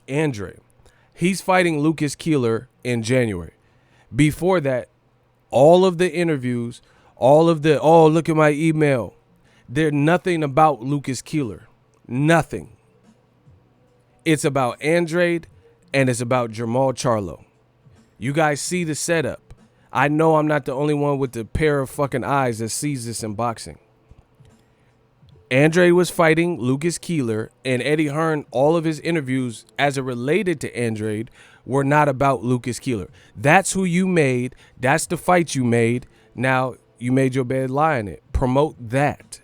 Andre. He's fighting Lucas Keeler in January. Before that, all of the interviews, look at my email. They're nothing about Lucas Keeler. Nothing. It's about Andrade and it's about Jermall Charlo. You guys see the setup. I know I'm not the only one with the pair of fucking eyes that sees this in boxing. Andrade was fighting Lucas Keeler, and Eddie Hearn, all of his interviews as it related to Andrade were not about Lucas Keeler. That's who you made. That's the fight you made. Now you made your bed, lie in it. Promote that.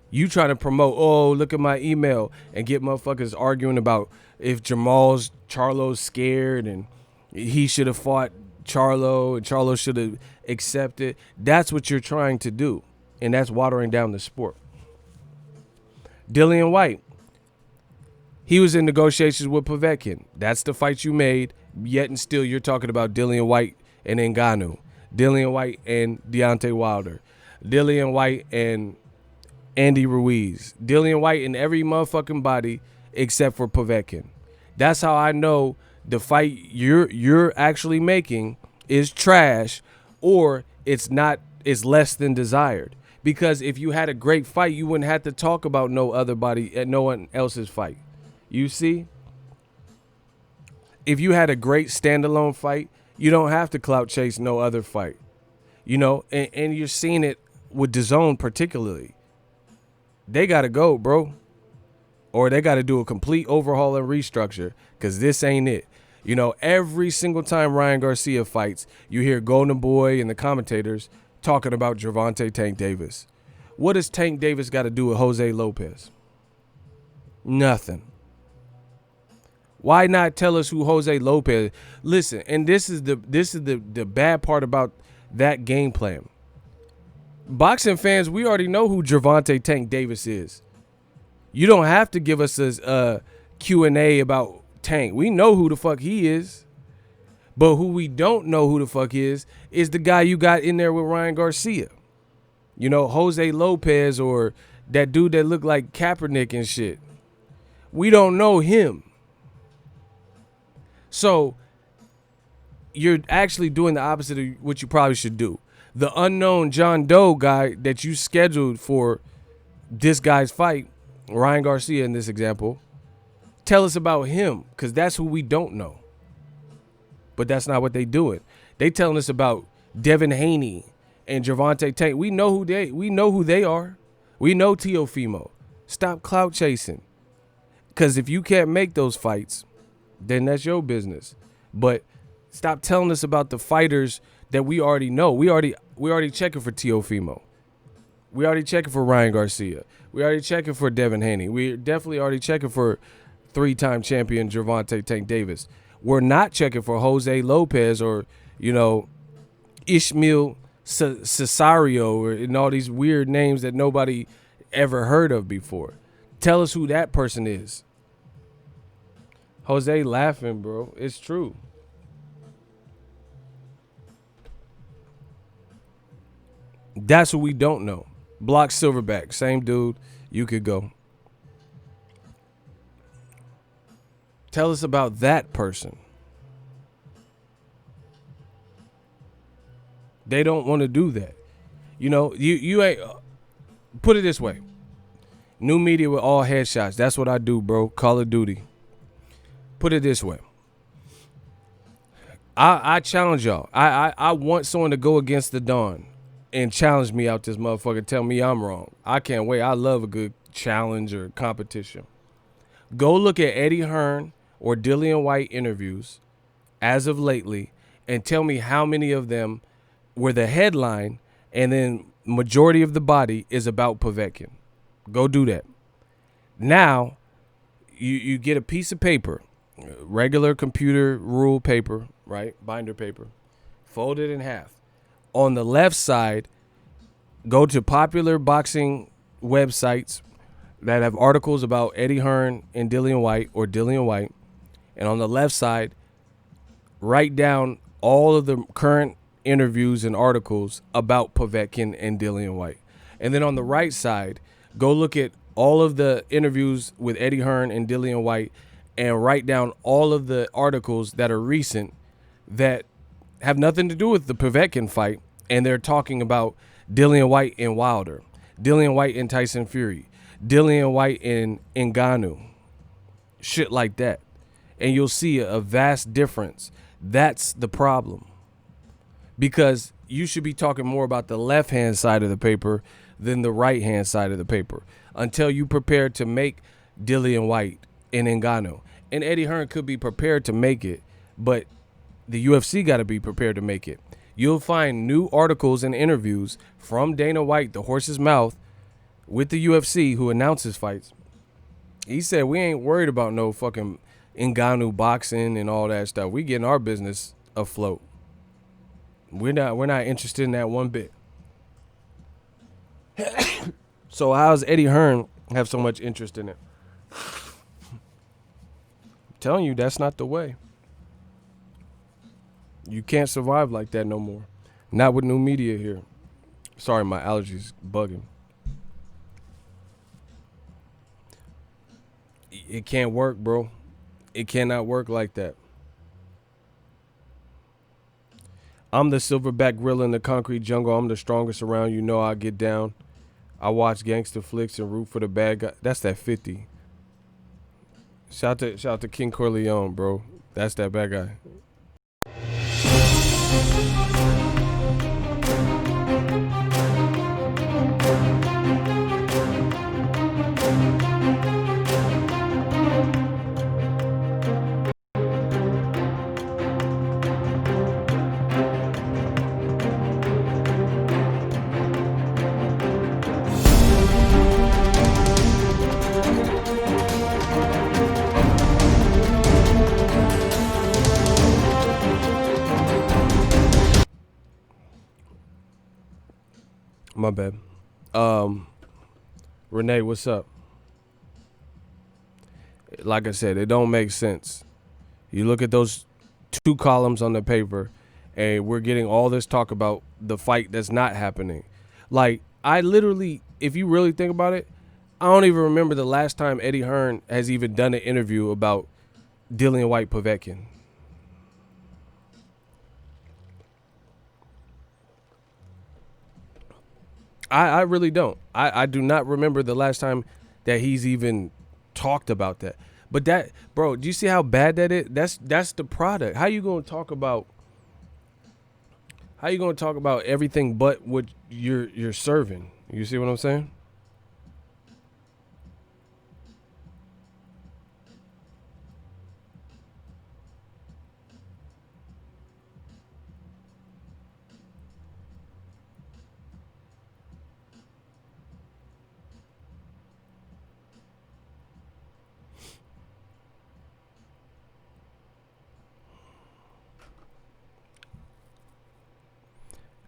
You trying to promote, oh, look at my email and get motherfuckers arguing about if Charlo's scared and he should have fought Charlo and Charlo should have accepted. That's what you're trying to do, and that's watering down the sport. Dillian White, he was in negotiations with Povetkin. That's the fight you made, yet and still you're talking about Dillian White and Ngannou, Dillian White and Deontay Wilder, Dillian White and Andy Ruiz, Dillian White in every motherfucking body except for Povetkin. That's how I know the fight you're actually making is trash or it's less than desired. Because if you had a great fight, you wouldn't have to talk about no one else's fight. You see? If you had a great standalone fight, you don't have to clout chase no other fight. And you're seeing it with DAZN particularly. They got to go, bro. Or they got to do a complete overhaul and restructure because this ain't it. Every single time Ryan Garcia fights, you hear Golden Boy and the commentators talking about Gervonta Tank Davis. What does Tank Davis got to do with Jose Lopez? Nothing. Why not tell us who Jose Lopez? Listen, and this is the bad part about that game plan. Boxing fans, we already know who Gervonta Tank Davis is. You don't have to give us a Q&A about Tank. We know who the fuck he is. But who we don't know who the fuck is the guy you got in there with Ryan Garcia. You know, Jose Lopez or that dude that looked like Kaepernick and shit. We don't know him. So you're actually doing the opposite of what you probably should do. The unknown John Doe guy that you scheduled for this guy's fight, Ryan Garcia in this example, tell us about him, because that's who we don't know. But that's not what they doing. They telling us about Devin Haney and Gervonta Tank. We know who they are. We know Teofimo. Stop clout chasing. Because if you can't make those fights, then that's your business. But stop telling us about the fighters that we already know. We already checking for Teofimo. We already checking for Ryan Garcia. We already checking for Devin Haney. We definitely already checking for 3-time champion Gervonta Tank Davis. We're not checking for Jose Lopez or, you know, Ishmael Cesario and all these weird names that nobody ever heard of before. Tell us who that person is. Jose laughing, bro. It's true. That's what we don't know. Block Silverback, same dude. You could go. Tell us about that person. They don't want to do that. You know, you ain't. Put it this way. New media with all headshots. That's what I do, bro. Call of Duty. Put it this way. I challenge y'all. I want someone to go against the Dawn and challenge me out this motherfucker. Tell me I'm wrong. I can't wait. I love a good challenge or competition. Go look at Eddie Hearn or Dillian White interviews as of lately and tell me how many of them were the headline and then majority of the body is about Povetkin. Go do that. Now, you get a piece of paper, regular computer rule paper, right? Binder paper. Fold it in half. On the left side, go to popular boxing websites that have articles about Eddie Hearn and Dillian White or Dillian White. And on the left side, write down all of the current interviews and articles about Povetkin and Dillian White. And then on the right side, go look at all of the interviews with Eddie Hearn and Dillian White and write down all of the articles that are recent that have nothing to do with the Povetkin fight. And they're talking about Dillian White and Wilder, Dillian White and Tyson Fury, Dillian White and Ngannou, shit like that. And you'll see a vast difference. That's the problem. Because you should be talking more about the left-hand side of the paper than the right-hand side of the paper until you prepare to make Dillian White and Ngannou. And Eddie Hearn could be prepared to make it, but the UFC got to be prepared to make it. You'll find new articles and interviews from Dana White, the horse's mouth, with the UFC who announces fights. He said, we ain't worried about no fucking Ngannou boxing and all that stuff. We getting our business afloat. We're not interested in that one bit. So how's Eddie Hearn have so much interest in it? I'm telling you, that's not the way. You can't survive like that no more. Not with new media here. Sorry, my allergies bugging. It can't work, bro. It cannot work like that. I'm the silverback gorilla in the concrete jungle. I'm the strongest around. You know I get down. I watch gangster flicks and root for the bad guy. That's that 50. Shout out to King Corleone, bro. That's that bad guy. My bad. Um, Renee, what's up? Like I said, it don't make sense. You look at those two columns on the paper, and we're getting all this talk about the fight that's not happening. Like, I literally, if you really think about it, I don't even remember the last time Eddie Hearn has even done an interview about Dillian White Povetkin. I really don't. I do not remember the last time that he's even talked about that. But that, bro, do you see how bad that is? That's the product. How you gonna talk about everything but what you're serving? You see what I'm saying?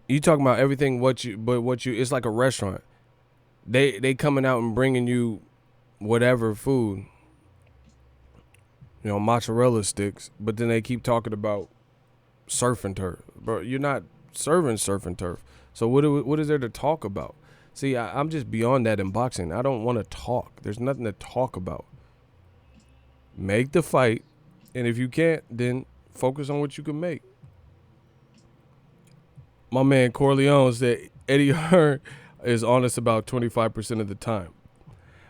You talking about everything what you it's like a restaurant. They coming out and bringing you whatever food, mozzarella sticks, but then they keep talking about surf and turf. Bro, you're not serving surf and turf. So what is there to talk about? See, I'm just beyond that in boxing. I don't want to talk. There's nothing to talk about. Make the fight, and if you can't, then focus on what you can make. My man Corleone said Eddie Hearn is honest about 25% of the time.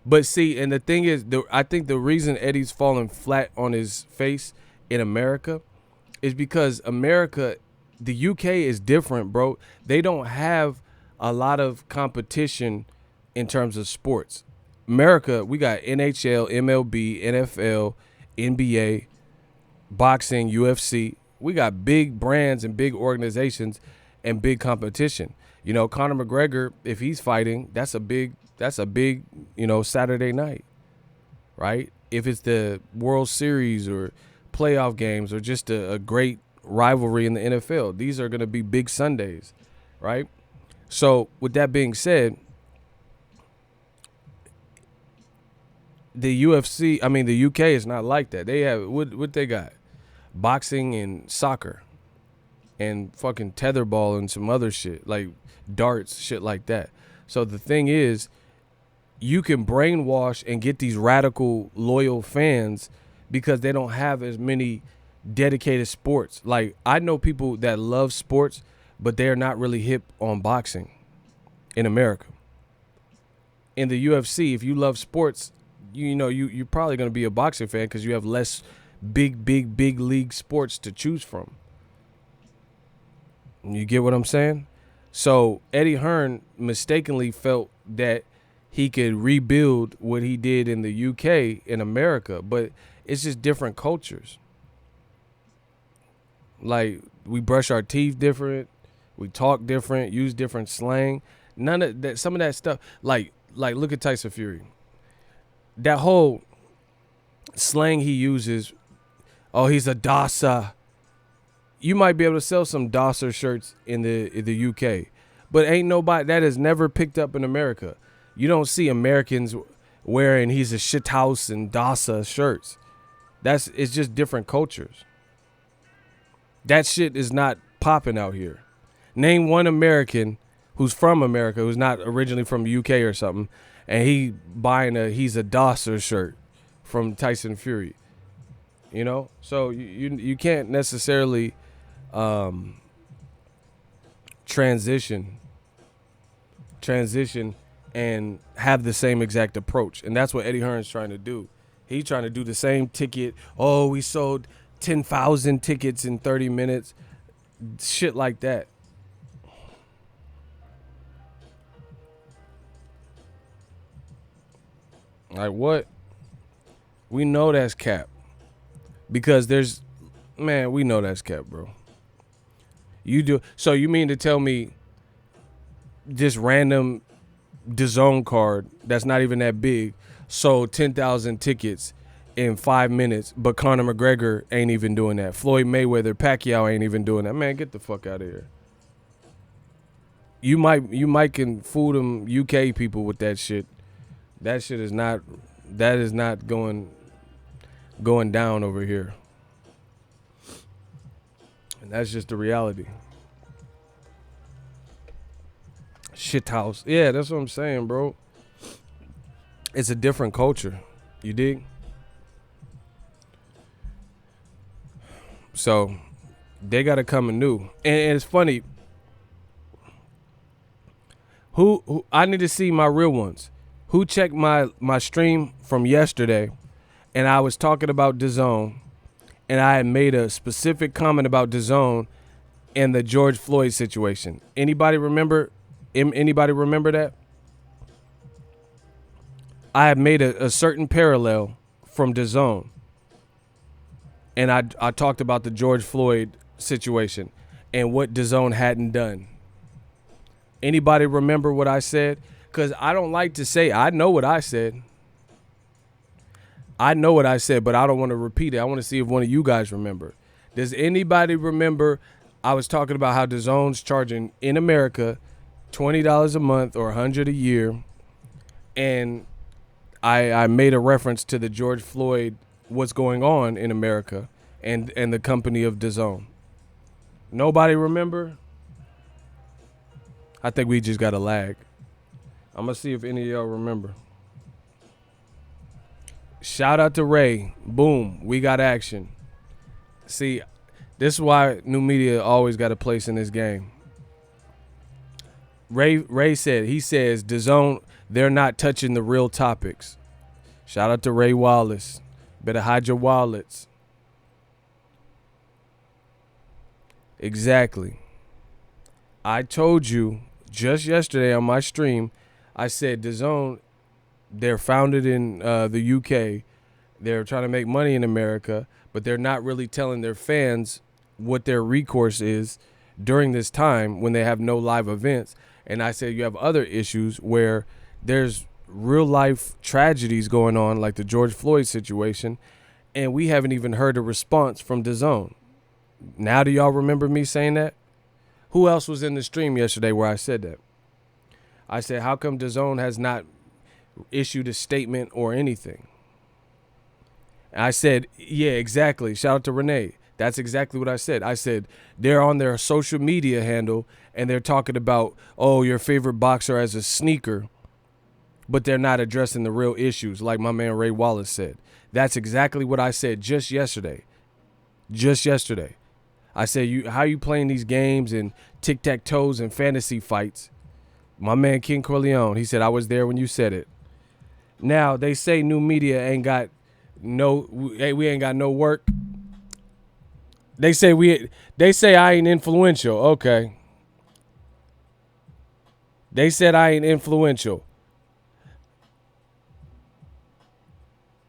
But see, and the thing is, I think the reason Eddie's falling flat on his face in America is because America, the UK is different, bro. They don't have a lot of competition in terms of sports. America, we got NHL, MLB, NFL, NBA, boxing, UFC. We got big brands and big organizations and big competition. Conor McGregor, if he's fighting, that's a big, Saturday night, right? If it's the World Series or playoff games or just a great rivalry in the NFL, these are going to be big Sundays, right? So with that being said, the UK is not like that. They have, what they got? Boxing and soccer and fucking tetherball and some other shit, like darts, shit like that. So the thing is, you can brainwash and get these radical loyal fans because they don't have as many dedicated sports. Like, I know people that love sports, but they're not really hip on boxing in America. In the UFC, if you love sports, you're probably going to be a boxing fan because you have less big league sports to choose from. You get what I'm saying? So Eddie Hearn mistakenly felt that he could rebuild what he did in the UK in America, but it's just different cultures. Like, we brush our teeth different, we talk different, use different slang. None of that, some of that stuff, like look at Tyson Fury. That whole slang he uses, oh, he's a Dasa. You might be able to sell some Dosser shirts in the UK, but ain't nobody that has never picked up in America. You don't see Americans wearing he's a shithouse and Dasa shirts. It's just different cultures. That shit is not popping out here. Name one American who's from America, who's not originally from the UK or something, and he buying he's a Dosser shirt from Tyson Fury. So you can't necessarily transition and have the same exact approach. And that's what Eddie Hearn's trying to do. He's trying to do the same ticket. Oh, we sold 10,000 tickets in 30 minutes. Shit like that. Like, what? We know that's cap. Because we know that's cap, bro. You do. So you mean to tell me this random DAZN card that's not even that big sold 10,000 tickets in 5 minutes, but Conor McGregor ain't even doing that. Floyd Mayweather, Pacquiao ain't even doing that. Man, get the fuck out of here. You might can fool them UK people with that shit. That shit is not. That is not going down over here. And that's just the reality. Shit house. Yeah, that's what I'm saying, bro. It's a different culture. You dig? So they gotta come anew. And it's funny. Who I need to see my real ones. Who checked my stream from yesterday, and I was talking about DAZN, and I had made a specific comment about DAZN and the George Floyd situation. Anybody remember? Anybody remember that? I had made a certain parallel from DAZN, and I talked about the George Floyd situation and what DAZN hadn't done. Anybody remember what I said? Because I don't like to say, I know what I said. I know what I said, but I don't want to repeat it. I want to see if one of you guys remember. Does anybody remember I was talking about how DAZN's charging in America $20 a month or $100 a year, and I made a reference to the George Floyd, what's going on in America, and the company of DAZN. Nobody remember? I think we just got a lag. I'm going to see if any of y'all remember. Shout out to Ray. Boom. We got action. See, this is why new media always got a place in this game. Ray said, he says, DAZN, they're not touching the real topics. Shout out to Ray Wallace. Better hide your wallets. Exactly. I told you just yesterday on my stream, I said DAZN, they're founded in the UK. They're trying to make money in America, but they're not really telling their fans what their recourse is during this time when they have no live events. And I said you have other issues where there's real life tragedies going on, like the George Floyd situation, and we haven't even heard a response from DAZN. Now do y'all remember me saying that? Who else was in the stream yesterday where I said that? I said, how come DAZN has not issued a statement or anything? And I said, yeah, exactly. Shout out to Renee. That's exactly what I said. I said, they're on their social media handle and they're talking about, oh, your favorite boxer as a sneaker, but they're not addressing the real issues, like my man Ray Wallace said. That's exactly what I said just yesterday. Just yesterday. I said, how you playing these games and tic-tac-toes and fantasy fights? My man King Corleone, he said, I was there when you said it. Now, they say new media ain't got we ain't got no work. They say I ain't influential. Okay. They said I ain't influential.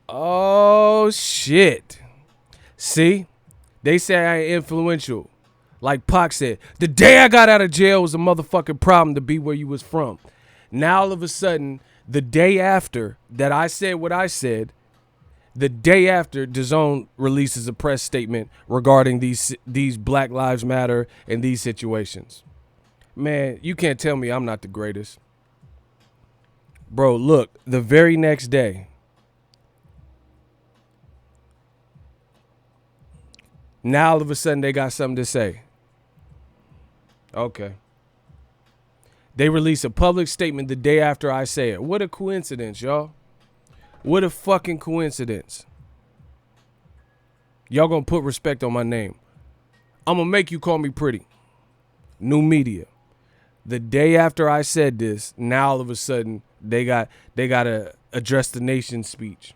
Oh, shit. See? They say I ain't influential. Like Pac said, the day I got out of jail was a motherfucking problem to be where you was from. Now all of a sudden, the day after that I said what I said, the day after DAZN releases a press statement regarding these Black Lives Matter and these situations. Man, you can't tell me I'm not the greatest. Bro, look, the very next day, now all of a sudden they got something to say. Okay. They release a public statement the day after I say it. What a coincidence, y'all. What a fucking coincidence. Y'all gonna put respect on my name. I'm gonna make you call me pretty. New media. The day after I said this, now all of a sudden they gotta address the nation speech.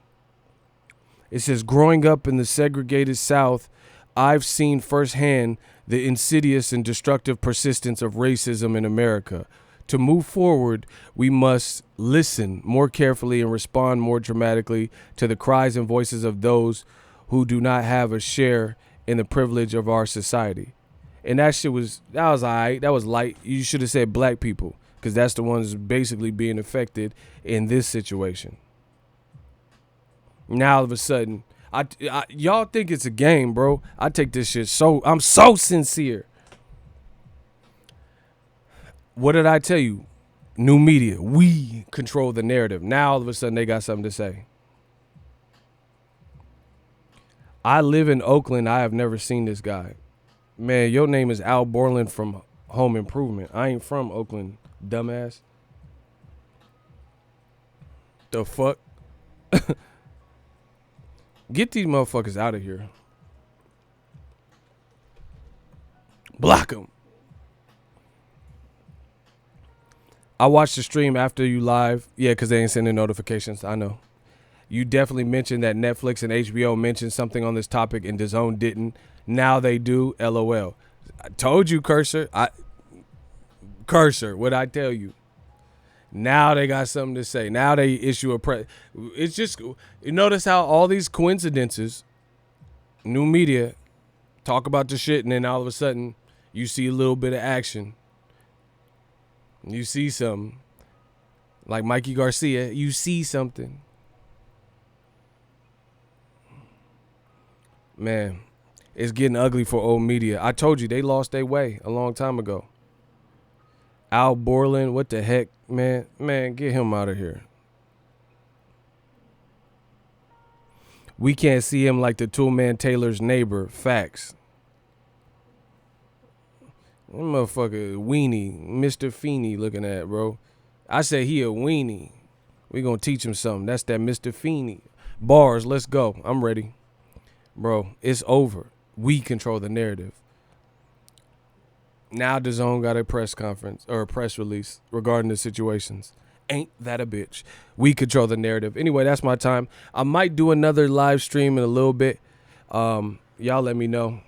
It says, growing up in the segregated South, I've seen firsthand the insidious and destructive persistence of racism in America. To move forward, we must listen more carefully and respond more dramatically to the cries and voices of those who do not have a share in the privilege of our society. And that was all right. That was light. You should have said black people, because that's the ones basically being affected in this situation. Now all of a sudden, y'all think it's a game, bro. I take this shit I'm so sincere. What did I tell you? New media. We control the narrative. Now all of a sudden they got something to say. I live in Oakland. I have never seen this guy. Man, your name is Al Borland from Home Improvement. I ain't from Oakland, dumbass. The fuck? Get these motherfuckers out of here. Block them. I watched the stream after you live. Yeah, because they ain't sending notifications. I know. You definitely mentioned that Netflix and HBO mentioned something on this topic and DAZN didn't. Now they do. LOL. I told you, Cursor. Cursor, what'd I tell you? Now they got something to say. Now they issue a press. It's just, you notice how all these coincidences, new media, talk about the shit, and then all of a sudden you see a little bit of action. You see something. Like Mikey Garcia, you see something. Man, it's getting ugly for old media. I told you, they lost their way a long time ago. Al Borland, what the heck, man? Man, get him out of here. We can't see him like the Toolman Taylor's neighbor. Facts. That motherfucker weenie, Mr. Feeney looking at, bro. I say he a weenie. We gonna teach him something. That's that Mr. Feeney. Bars, let's go. I'm ready. Bro, it's over. We control the narrative. Now DAZN got a press conference or a press release regarding the situations. Ain't that a bitch? We control the narrative. Anyway, that's my time. I might do another live stream in a little bit. Y'all let me know.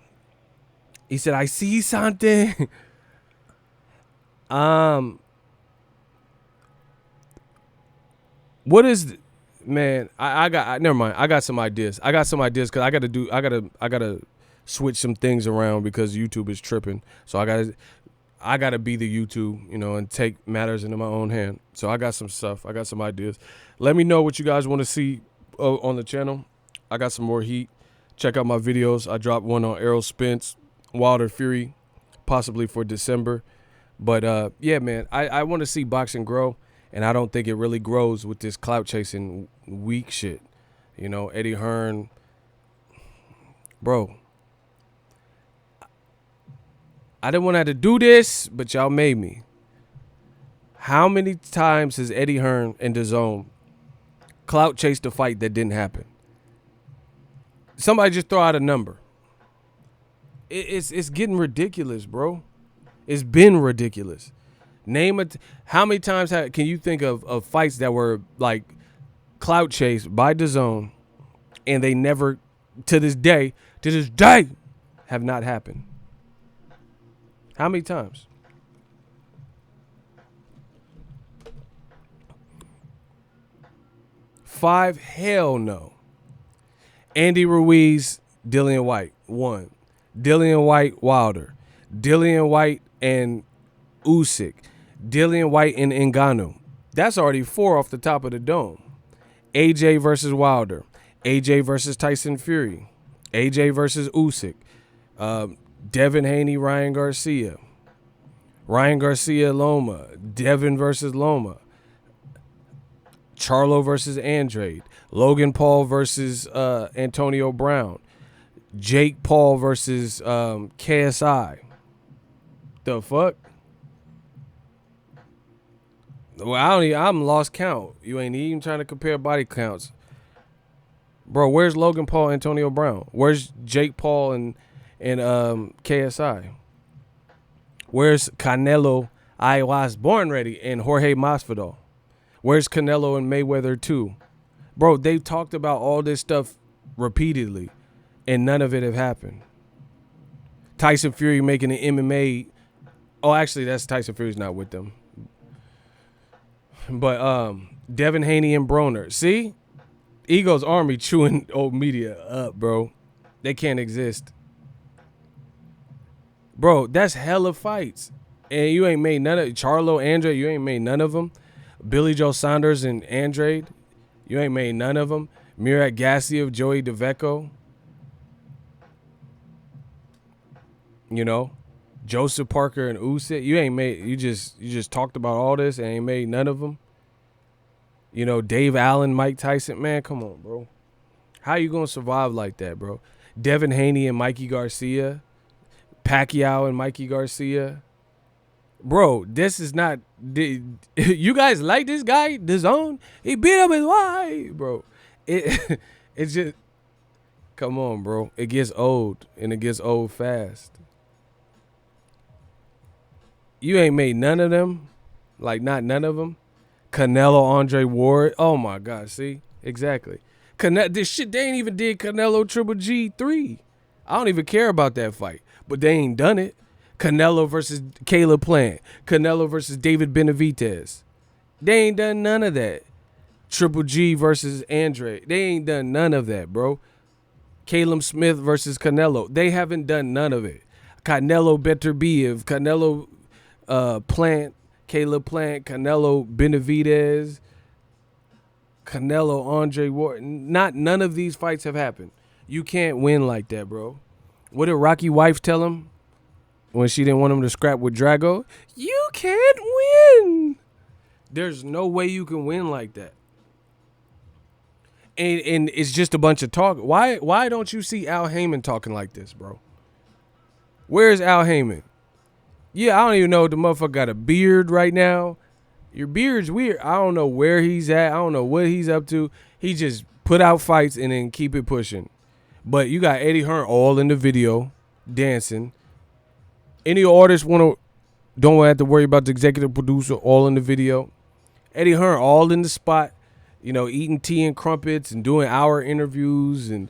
He said, I see something. What is, man, never mind. I got some ideas. Cause I gotta switch some things around because YouTube is tripping. So I gotta be the YouTube, and take matters into my own hand. So I got some stuff. I got some ideas. Let me know what you guys want to see on the channel. I got some more heat. Check out my videos. I dropped one on Errol Spence, Wilder Fury, possibly for December. But yeah, man, I want to see boxing grow, and I don't think it really grows with this clout chasing weak shit. Eddie Hearn, bro. I didn't want to have to do this, but y'all made me. How many times has Eddie Hearn and DAZN clout chased a fight that didn't happen? Somebody just throw out a number. It's getting ridiculous, bro. It's been ridiculous. Name it. How many times can you think of fights that were like clout chased by DAZN and they never, to this day, have not happened? How many times? Five? Hell no. Andy Ruiz, Dillian White, 1. Dillian White, Wilder. Dillian White and Usyk. Dillian White and Ngannou. That's already 4 off the top of the dome. AJ versus Wilder. AJ versus Tyson Fury. AJ versus Usyk. Devin Haney, Ryan Garcia. Ryan Garcia, Loma. Devin versus Loma. Charlo versus Andrade. Logan Paul versus Antonio Brown. Jake Paul versus KSI. The fuck? Well, I'm lost count. You ain't even trying to compare body counts. Bro, where's Logan Paul, Antonio Brown? Where's Jake Paul and KSI? Where's Canelo? I was born ready, and Jorge Masvidal. Where's Canelo and Mayweather 2? Bro, they've talked about all this stuff repeatedly, and none of it have happened. Tyson Fury making an MMA. Oh, actually, that's Tyson Fury's not with them. But Devin Haney and Broner. See? Ego's Army chewing old media up, bro. They can't exist. Bro, that's hella fights. And you ain't made none of Charlo, Andrade, you ain't made none of them. Billy Joe Saunders and Andrade, you ain't made none of them. Murat Gassiev, Joey DeVecco. Joseph Parker and Usyk. You just talked about all this and ain't made none of them. You know, Dave Allen, Mike Tyson. Man, come on, bro. How you gonna survive like that, bro? Devin Haney and Mikey Garcia, Pacquiao and Mikey Garcia. Bro, this is not. You guys like this guy, DAZN? He beat up his wife, bro. It's just. Come on, bro. It gets old, and it gets old fast. You ain't made none of them, like not none of them. Canelo, Andre Ward. Oh my God, see exactly. This shit they ain't even did Canelo Triple G3. I don't even care about that fight, but they ain't done it. Canelo versus Caleb Plant. Canelo versus David Benavidez. They ain't done none of that. Triple G versus Andre. They ain't done none of that, bro. Caleb Smith versus Canelo. They haven't done none of it. Canelo Beterbiev. Canelo Plant. Caleb Plant. Canelo Benavidez. Canelo Andre Ward. None of these fights have happened. You can't win like that, bro. What did Rocky wife tell him when she didn't want him to scrap with Drago? You can't win. There's no way you can win like that. And it's just a bunch of talk. Why don't you see Al Heyman talking like this, bro? Where's Al Heyman? Yeah, I don't even know if the motherfucker got a beard right now. Your beard's weird. I don't know where he's at. I don't know what he's up to. He just put out fights and then keep it pushing. But you got Eddie Hearn all in the video, dancing. Any artists don't have to worry about the executive producer all in the video. Eddie Hearn all in the spot, you know, eating tea and crumpets and doing hour interviews. And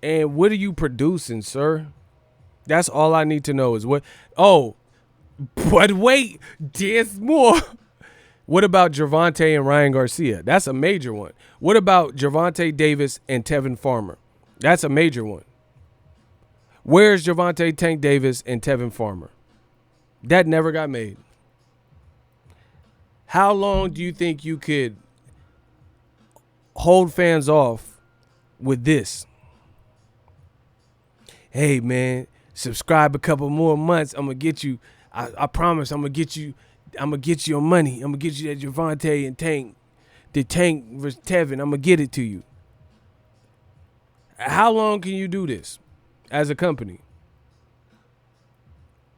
what are you producing, sir? That's all I need to know is what. Oh, but wait, there's more. What about Gervonta and Ryan Garcia? That's a major one. What about Gervonta Davis and Tevin Farmer? That's a major one. Where's Gervonta Tank Davis and Tevin Farmer? That never got made. How long do you think you could hold fans off with this? Hey, man, subscribe a couple more months. I'm going to get you. I promise I'm going to get you. I'm going to get you your money. I'm going to get you that Gervonta and Tank. The Tank versus Tevin. I'm going to get it to you. How long can you do this as a company?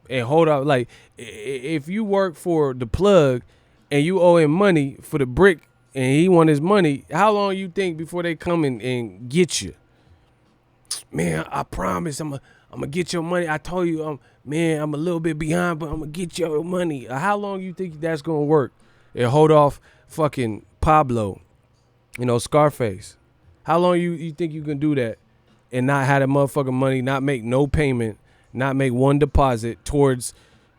And hold up, like, if you work for the plug and you owe him money for the brick and he want his money, how long you think before they come and get you? Man, I promise I'm gonna get your money. I told you, man, I'm a little bit behind, but I'm gonna get your money. How long you think that's gonna work? And hold off fucking Pablo, you know, Scarface. How long you think you can do that and not have that motherfucking money, not make no payment, not make one deposit towards,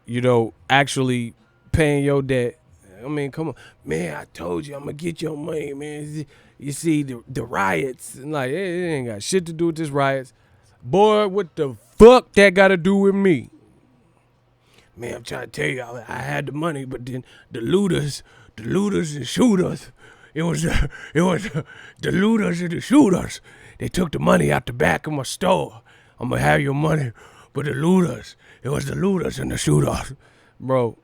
you know, actually paying your debt? I mean, come on. Man, I told you I'm going to get your money, man. You see, the riots, and like, it ain't got shit to do with this riots. Boy, what the fuck that got to do with me? Man, I'm trying to tell you, I had the money, but then the looters and shooters, it was the looters and the shooters. They took the money out the back of my store. I'm going to have your money. But it was the looters and the shooters. Bro,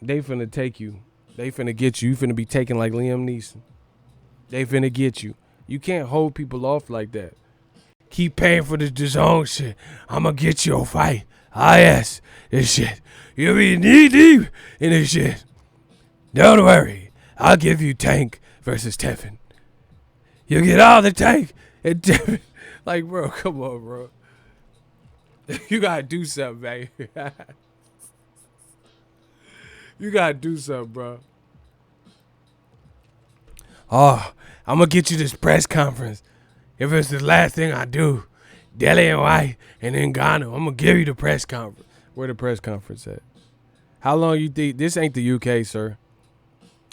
they finna take you. They finna get you. You finna be taken like Liam Neeson. They finna get you. You can't hold people off like that. Keep paying for the DAZN shit. I'ma get you a fight. Yes, this shit. You'll be knee deep in this shit. Don't worry. I'll give you Tank versus Tevin. You'll get all the Tank and Tevin. Like, bro, come on, bro. You gotta do something, man. You gotta do something, bro. Oh, I'm gonna get you this press conference. If it's the last thing I do, Delhi and White and then Ghana, I'm gonna give you the press conference. Where the press conference at? How long you think this ain't the UK, sir?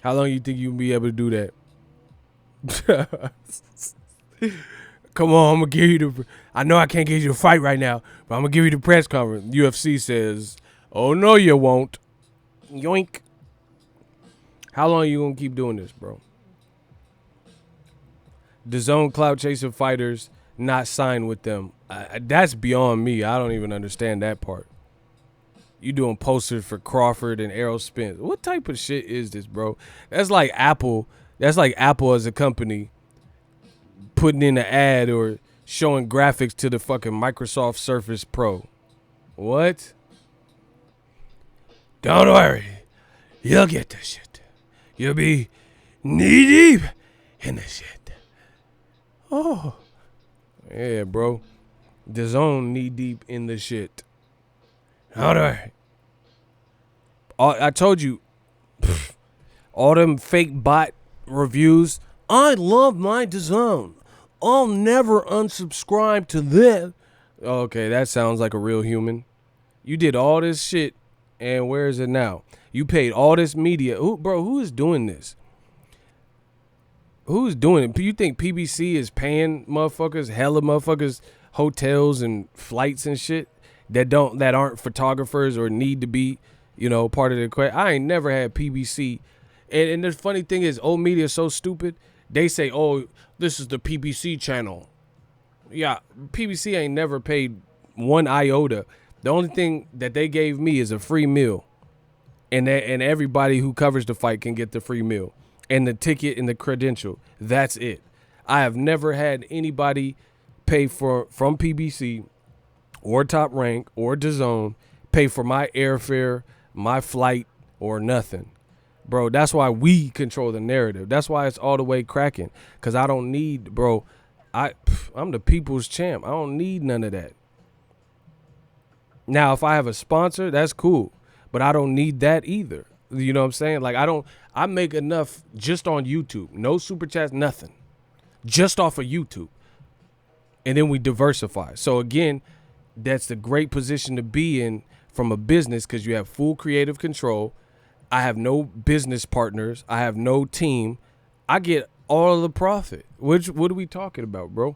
How long you think you'll be able to do that? Come on, I'm gonna give you the. I know I can't get you a fight right now, but I'm gonna give you the press conference. UFC says, "Oh no, you won't." Yoink. How long you gonna keep doing this, bro? DAZN Clout chasing fighters not signed with them. That's beyond me. I don't even understand that part. You doing posters for Crawford and Errol Spence. What type of shit is this, bro? That's like Apple. That's like Apple as a company putting in an ad or showing graphics to the fucking Microsoft Surface Pro. What? Don't worry. You'll get this shit. You'll be knee deep in this shit. Oh. Yeah, bro. DAZN knee deep in the shit. Don't worry. I told you, all them fake bot reviews. I love my DAZN. I'll never unsubscribe to that. Okay, that sounds like a real human. You did all this shit, and where is it now? You paid all this media. Who is doing this? Who's doing it? You think PBC is paying motherfuckers, hella motherfuckers, hotels and flights and shit that aren't photographers or need to be, part of the equation? I ain't never had PBC. And the funny thing is, old media is so stupid. They say, oh, this is the PBC channel. Yeah, PBC ain't never paid one iota. The only thing that they gave me is a free meal. And everybody who covers the fight can get the free meal. And the ticket and the credential. That's it. I have never had anybody pay from PBC or Top Rank or DAZN pay for my airfare, my flight, or nothing. Bro, that's why we control the narrative. That's why it's all the way cracking. Because I don't need, bro, I'm the people's champ. I don't need none of that. Now, if I have a sponsor, that's cool. But I don't need that either. You know what I'm saying? Like, I make enough just on YouTube. No super chats, nothing. Just off of YouTube. And then we diversify. So, again, that's the great position to be in from a business because you have full creative control. I have no business partners. I have no team. I get all of the profit. What are we talking about, bro?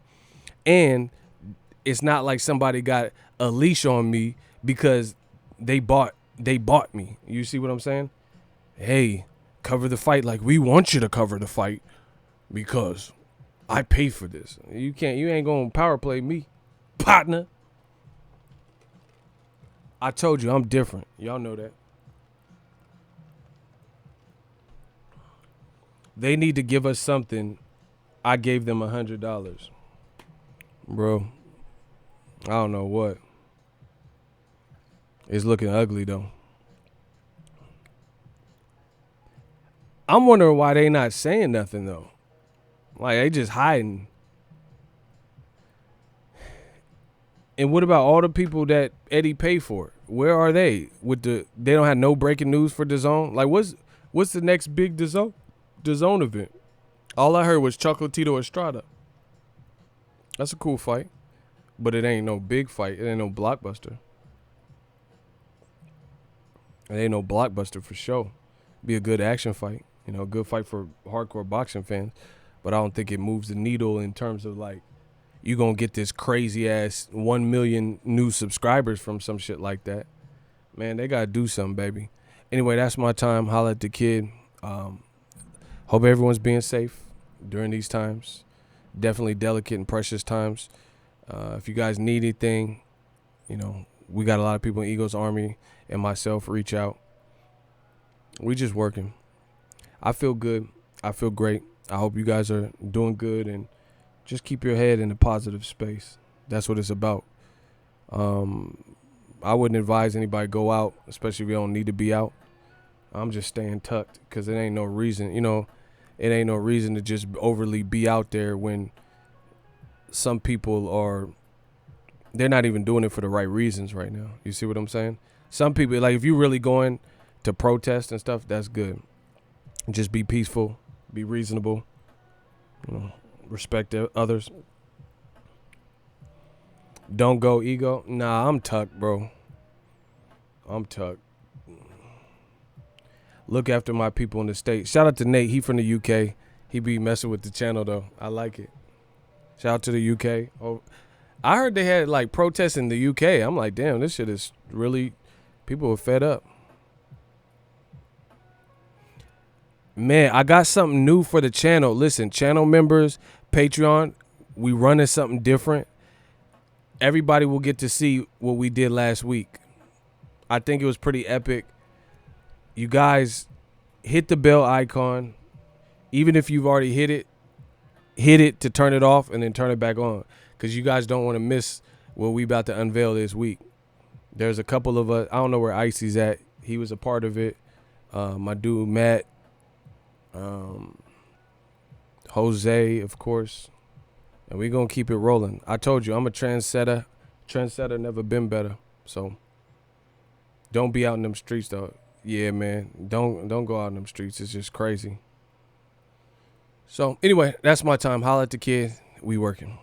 And it's not like somebody got a leash on me because they bought me. You see what I'm saying? Hey, cover the fight like we want you to cover the fight because I pay for this. You ain't gonna power play me, partner. I told you I'm different. Y'all know that. They need to give us something. I gave them $100. Bro, I don't know what. It's looking ugly, though. I'm wondering why they not saying nothing, though. Like, they just hiding. And what about all the people that Eddie paid for? Where are they? They don't have no breaking news for DAZN? Like, what's the next big DAZN event? All I heard was Chocolatito Estrada. That's a cool fight. But it ain't no big fight. It ain't no blockbuster. It ain't no blockbuster for sure. Be a good action fight. A good fight for hardcore boxing fans. But I don't think it moves the needle in terms of, like, you going to get this crazy-ass 1 million new subscribers from some shit like that. Man, they got to do something, baby. Anyway, that's my time. Holla at the kid. Hope everyone's being safe during these times. Definitely delicate and precious times. If you guys need anything, we got a lot of people in Eagles Army and myself. Reach out. We just working. I feel good. I feel great. I hope you guys are doing good and just keep your head in a positive space. That's what it's about. I wouldn't advise anybody go out, especially if you don't need to be out. I'm just staying tucked because it ain't no reason, it ain't no reason to just overly be out there when some people they're not even doing it for the right reasons right now. You see what I'm saying? Some people, like, if you're really going to protest and stuff, that's good. Just be peaceful, be reasonable, respect others. Don't go ego. Nah, I'm tucked, bro. I'm tucked. Look after my people in the States. Shout out to Nate. He from the UK. He be messing with the channel, though. I like it. Shout out to the UK. Oh, I heard they had, like, protests in the UK. I'm like, damn, this shit is really, people are fed up. Man, I got something new for the channel. Listen, channel members, Patreon, we running something different. Everybody will get to see what we did last week. I think it was pretty epic. You guys hit the bell icon. Even if you've already hit it to turn it off and then turn it back on, because you guys don't want to miss what we about to unveil this week. There's a couple of us. I don't know where Icy's at. He was a part of it. My dude Matt, Jose, of course, and we're gonna keep it rolling. I told you I'm a trendsetter. Trendsetter never been better. So don't be out in them streets though. Yeah, man. Don't go out in them streets. It's just crazy. So anyway, that's my time. Holla at the kid. We working.